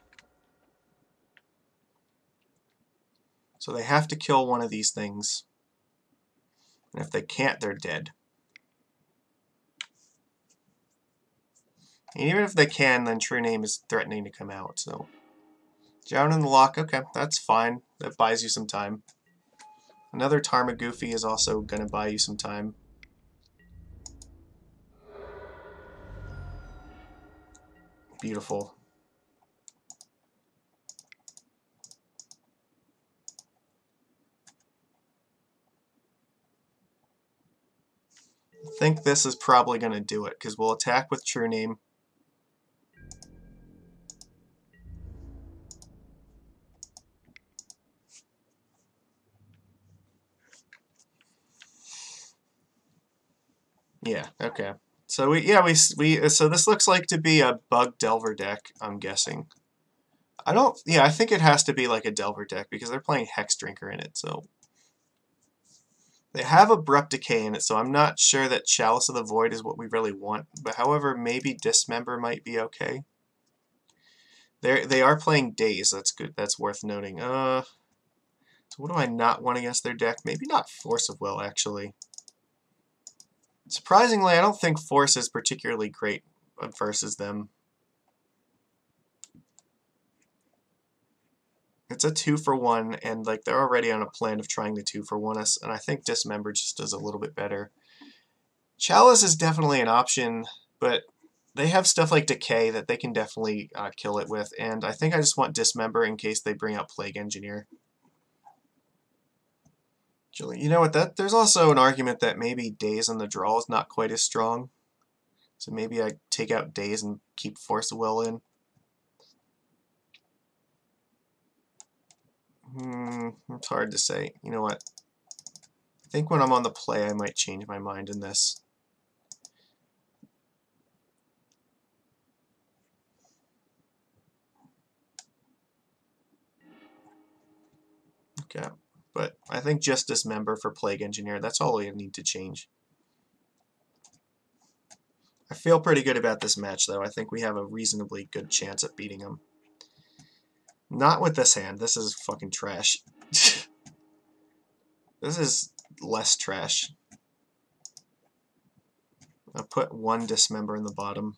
So they have to kill one of these things. And if they can't, they're dead. And even if they can, then True Name is threatening to come out, so... Down in the lock, okay, that's fine. That buys you some time. Another Tarmogoofy is also going to buy you some time. Beautiful. I think this is probably going to do it, because we'll attack with True Name. Yeah, okay. So so this looks like to be a Bug Delver deck, I'm guessing. I think it has to be like a Delver deck, because they're playing Hex Drinker in it, so... They have Abrupt Decay in it, so I'm not sure that Chalice of the Void is what we really want. But however, maybe Dismember might be okay. They are playing Daze. That's good. That's worth noting. So what do I not want against their deck? Maybe not Force of Will, actually. Surprisingly, I don't think Force is particularly great versus them. It's a 2-for-1, and like they're already on a plan of trying to 2-for-1 us, and I think Dismember just does a little bit better. Chalice is definitely an option, but they have stuff like Decay that they can definitely kill it with, and I think I just want Dismember in case they bring out Plague Engineer. You know what? There's also an argument that maybe Daze on the draw is not quite as strong, so maybe I take out Daze and keep Force of Will in. It's hard to say. You know what? I think when I'm on the play, I might change my mind in this. Okay, but I think just Dismember for Plague Engineer, that's all we need to change. I feel pretty good about this match, though. I think we have a reasonably good chance at beating him. Not with this hand. This is fucking trash. This is less trash. I'll put one Dismember in the bottom.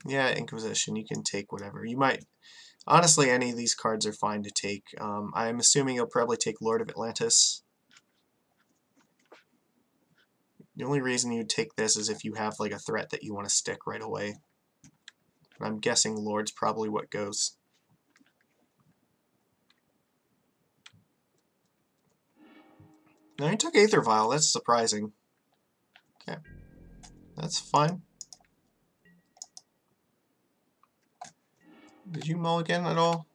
Yeah, Inquisition, you can take whatever. You might... Honestly, any of these cards are fine to take. I'm assuming you'll probably take Lord of Atlantis. The only reason you'd take this is if you have like a threat that you want to stick right away. I'm guessing Lord's probably what goes. Now you took Aether Vial, that's surprising. Okay, that's fine. Did you mulligan at all?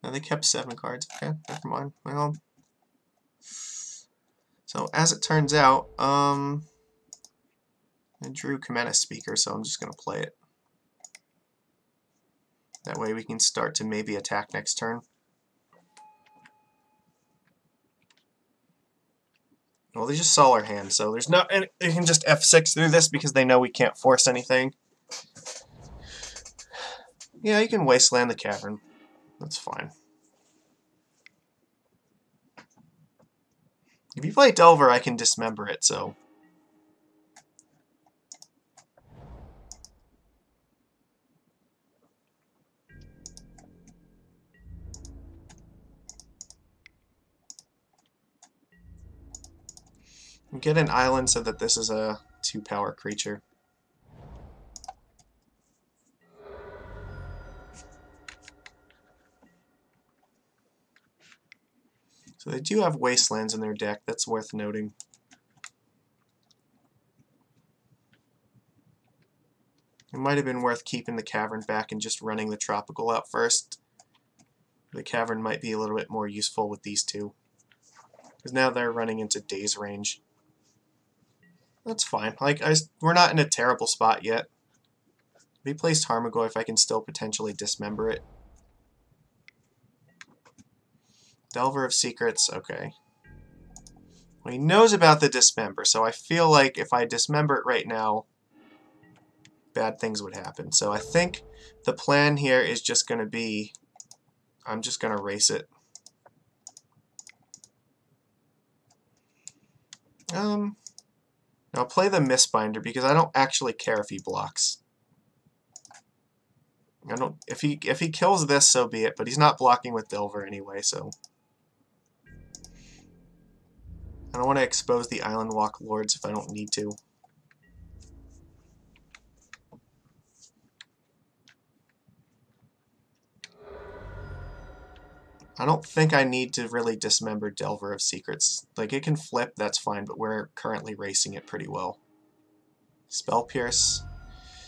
No, they kept 7 cards. Okay, never mind. Well, so as it turns out, I drew Kamena Speaker, so I'm just going to play it. That way we can start to maybe attack next turn. Well, they just saw our hand, so there's no... And they can just F6 through this because they know we can't force anything. Yeah, you can Wasteland the Cavern. That's fine. If you play Delver, I can Dismember it, so... Get an island so that this is a 2-power creature. So they do have Wastelands in their deck, that's worth noting. It might have been worth keeping the Cavern back and just running the Tropical out first. The Cavern might be a little bit more useful with these two. Because now they're running into Daze range. That's fine. Like, we're not in a terrible spot yet. If he plays Tarmogoyf, I can still potentially Dismember it. Delver of Secrets, okay. Well, he knows about the Dismember, so I feel like if I Dismember it right now, bad things would happen. So I think the plan here is just going to be, I'm just going to race it. I'll play the Mistbinder because I don't actually care if he blocks. I don't. If he kills this, so be it. But he's not blocking with Delver anyway, so I don't want to expose the Island Walk Lords if I don't need to. I don't think I need to really Dismember Delver of Secrets. Like, it can flip, that's fine, but we're currently racing it pretty well. Spell Pierce.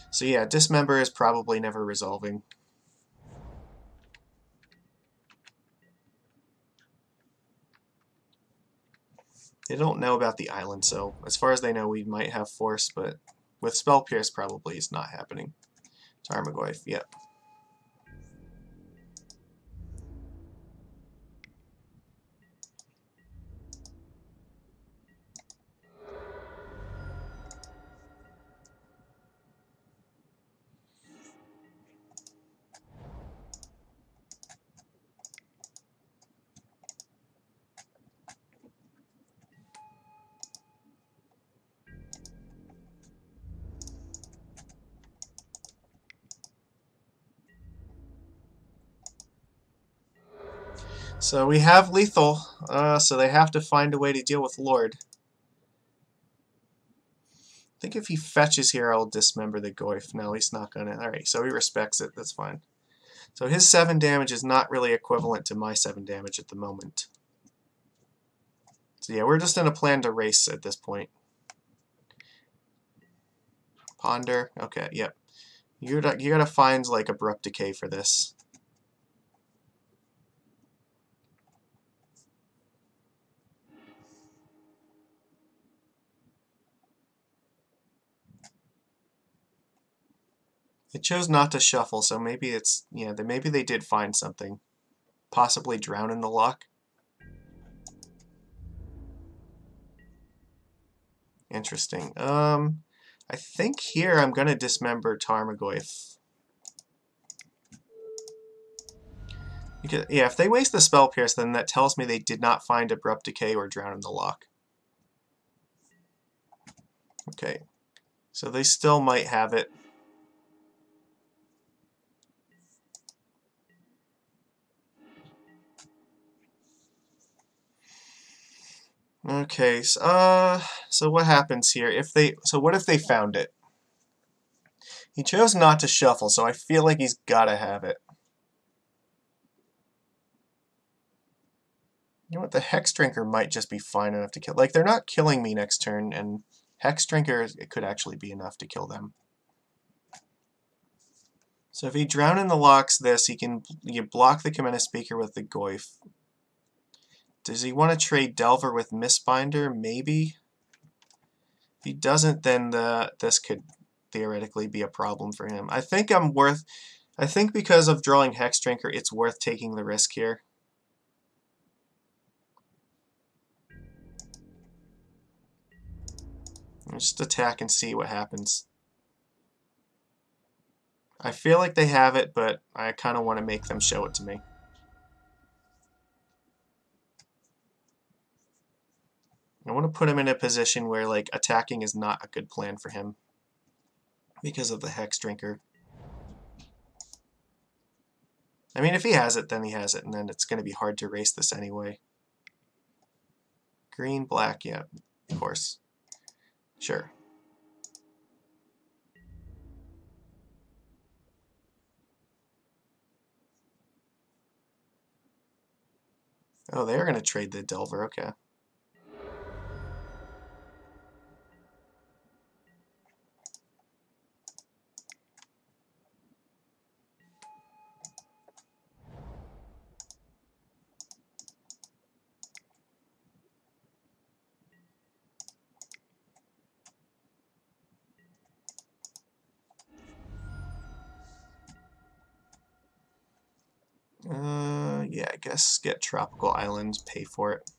So yeah, Dismember is probably never resolving. They don't know about the island, so as far as they know, we might have Force, but With Spell Pierce, probably is not happening. Tarmogoyf, yep. So we have lethal, so they have to find a way to deal with Lord. I think if he fetches here, I'll dismember the Goyf. No, he's not gonna. Alright, so he respects it, that's fine. So his 7 damage is not really equivalent to my 7 damage at the moment. So yeah, we're just in a plan to race at this point. Ponder, okay, yep. You gotta find like Abrupt Decay for this. It chose not to shuffle, so maybe it's, yeah, maybe they did find something. Possibly Drown in the Loch. Interesting. I think here I'm gonna dismember Tarmogoyf. Yeah, if they waste the Spell Pierce, then that tells me they did not find Abrupt Decay or Drown in the Loch. Okay, so they still might have it. Okay, so what happens here? What if they found it? He chose not to shuffle, so I feel like he's gotta have it. You know what, the Hex Drinker might just be fine enough to kill. Like, they're not killing me next turn, and Hex Drinker, it could actually be enough to kill them. So if he Drown in the Lochs this, you block the Comena Speaker with the Goyf. Does he want to trade Delver with Mistbinder? Maybe. If he doesn't, then this could theoretically be a problem for him. I think because of drawing Hex Drinker, it's worth taking the risk here. Just attack and see what happens. I feel like they have it, but I kind of want to make them show it to me. I want to put him in a position where like attacking is not a good plan for him because of the Hex Drinker. I mean, if he has it, then he has it, and then it's going to be hard to erase this anyway. Green, black, yeah, of course. Sure. Oh, they're going to trade the Delver, okay. Yeah, I guess get Tropical Island, pay for it.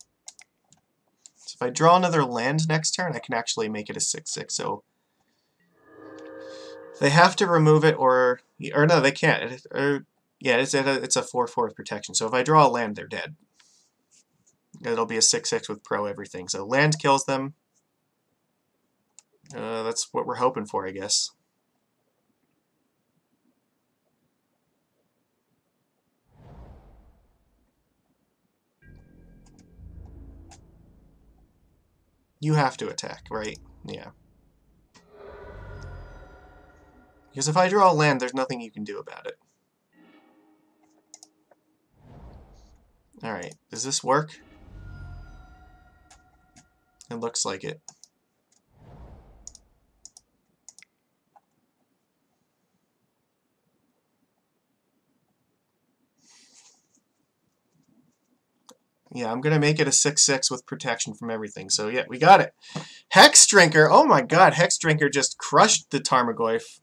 So if I draw another land next turn, I can actually make it a 6/6, so they have to remove it, or no, they can't. Yeah, it's a 4/4 protection, so if I draw a land, they're dead. It'll be a 6/6 with pro everything, so land kills them. That's what we're hoping for, I guess. You have to attack, right? Yeah. Because if I draw a land, there's nothing you can do about it. Alright, does this work? It looks like it. Yeah, I'm going to make it a 6/6 with protection from everything. So yeah, we got it. Hex Drinker. Oh my god, Hex Drinker just crushed the Tarmogoyf.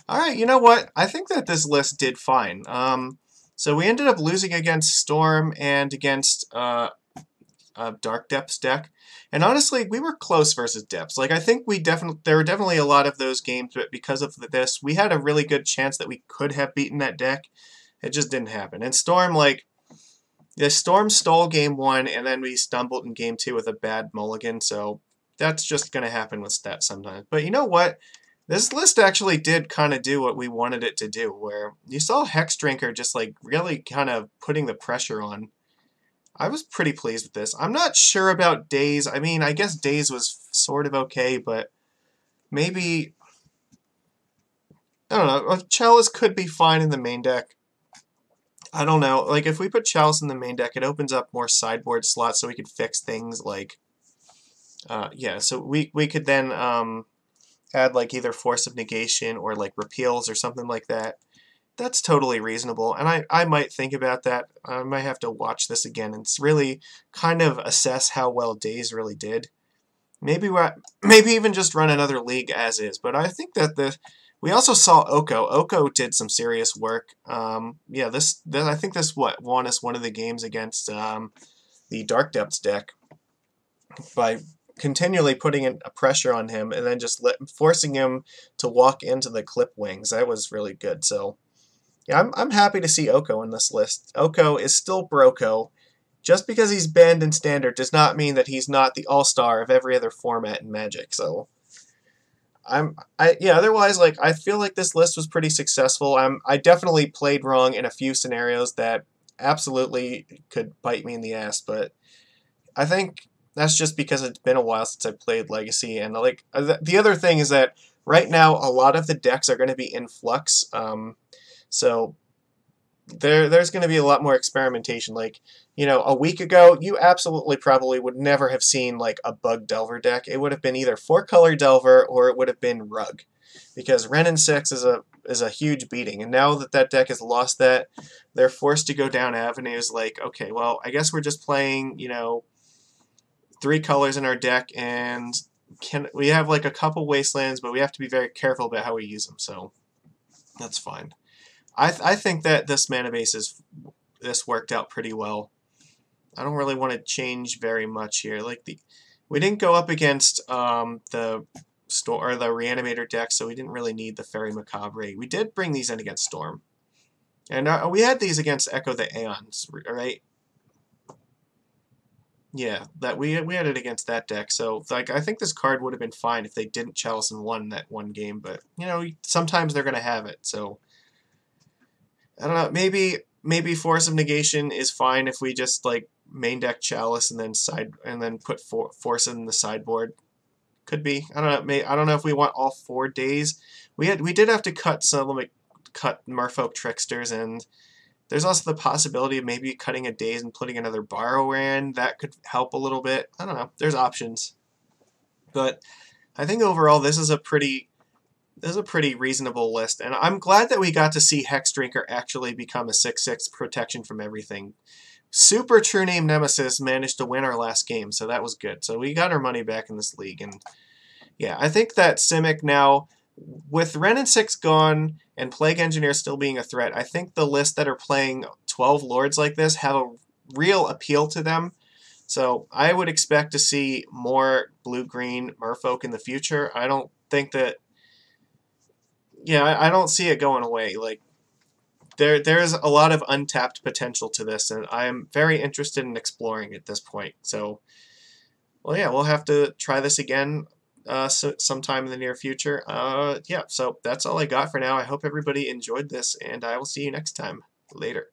Alright, you know what? I think that this list did fine. So we ended up losing against Storm and against Dark Depths deck. And honestly, we were close versus Depths. Like, I think there were definitely a lot of those games, but because of this, we had a really good chance that we could have beaten that deck. It just didn't happen. And Storm, like, the Storm stole game 1, and then we stumbled in game 2 with a bad mulligan, so that's just going to happen with stats sometimes. But you know what? This list actually did kind of do what we wanted it to do, where you saw Hex Drinker just like really kind of putting the pressure on. I was pretty pleased with this. I'm not sure about Daze. I mean, I guess Daze was sort of okay, but maybe, I don't know, Chalice could be fine in the main deck. I don't know. Like, if we put Chalice in the main deck, it opens up more sideboard slots so we could fix things like, yeah, so we could then add like either Force of Negation or like Repeals or something like that. That's totally reasonable, and I might think about that. I might have to watch this again and really kind of assess how well Daze really did. Maybe even just run another league as is. But I think that we also saw Oko. Oko did some serious work. Yeah, I think this won us one of the games against the Dark Depths deck by continually putting a pressure on him and then just forcing him to walk into the clip wings. That was really good. So yeah, I'm happy to see Oko in this list. Oko is still Broko. Just because he's banned in Standard does not mean that he's not the all-star of every other format in Magic. So yeah, otherwise, like, I feel like this list was pretty successful. I definitely played wrong in a few scenarios that absolutely could bite me in the ass, but I think that's just because it's been a while since I played Legacy, and like the other thing is that right now a lot of the decks are going to be in flux, so there's going to be a lot more experimentation. Like, you know, a week ago, you absolutely probably would never have seen like a Bug Delver deck. It would have been either 4-color Delver or it would have been Rug, because Wrenn and 6 is a huge beating. And now that that deck has lost that, they're forced to go down avenues like, okay, well, I guess we're just playing, you know, 3 colors in our deck, and we have like a couple wastelands, but we have to be very careful about how we use them. So that's fine. I think that this mana base this worked out pretty well. I don't really want to change very much here. Like we didn't go up against the Reanimator deck, so we didn't really need the Fairy Macabre. We did bring these in against Storm, and we had these against Echo the Eons, right? Yeah, that we had it against that deck. So like, I think this card would have been fine if they didn't Chalice and won that one game. But you know, sometimes they're gonna have it. So I don't know. Maybe Force of Negation is fine if we just like main deck Chalice and then put Force in the sideboard. Could be. I don't know. I don't know if we want all 4 days. We did have to cut Merfolk Tricksters, and there's also the possibility of maybe cutting a days and putting another Borrower in. That could help a little bit. I don't know. There's options, but I think overall this is a pretty reasonable list, and I'm glad that we got to see Hex Drinker actually become a 6/6 protection from everything. Super True Name Nemesis managed to win our last game, so that was good. So we got our money back in this league, and yeah, I think that Simic now, with Wrenn and 6 gone and Plague Engineer still being a threat, I think the lists that are playing 12 Lords like this have a real appeal to them. So I would expect to see more blue-green Merfolk in the future. I don't think that, yeah, I don't see it going away. Like, there's a lot of untapped potential to this, and I'm very interested in exploring at this point. So, well, yeah, we'll have to try this again sometime in the near future. Yeah, so that's all I got for now. I hope everybody enjoyed this, and I will see you next time. Later.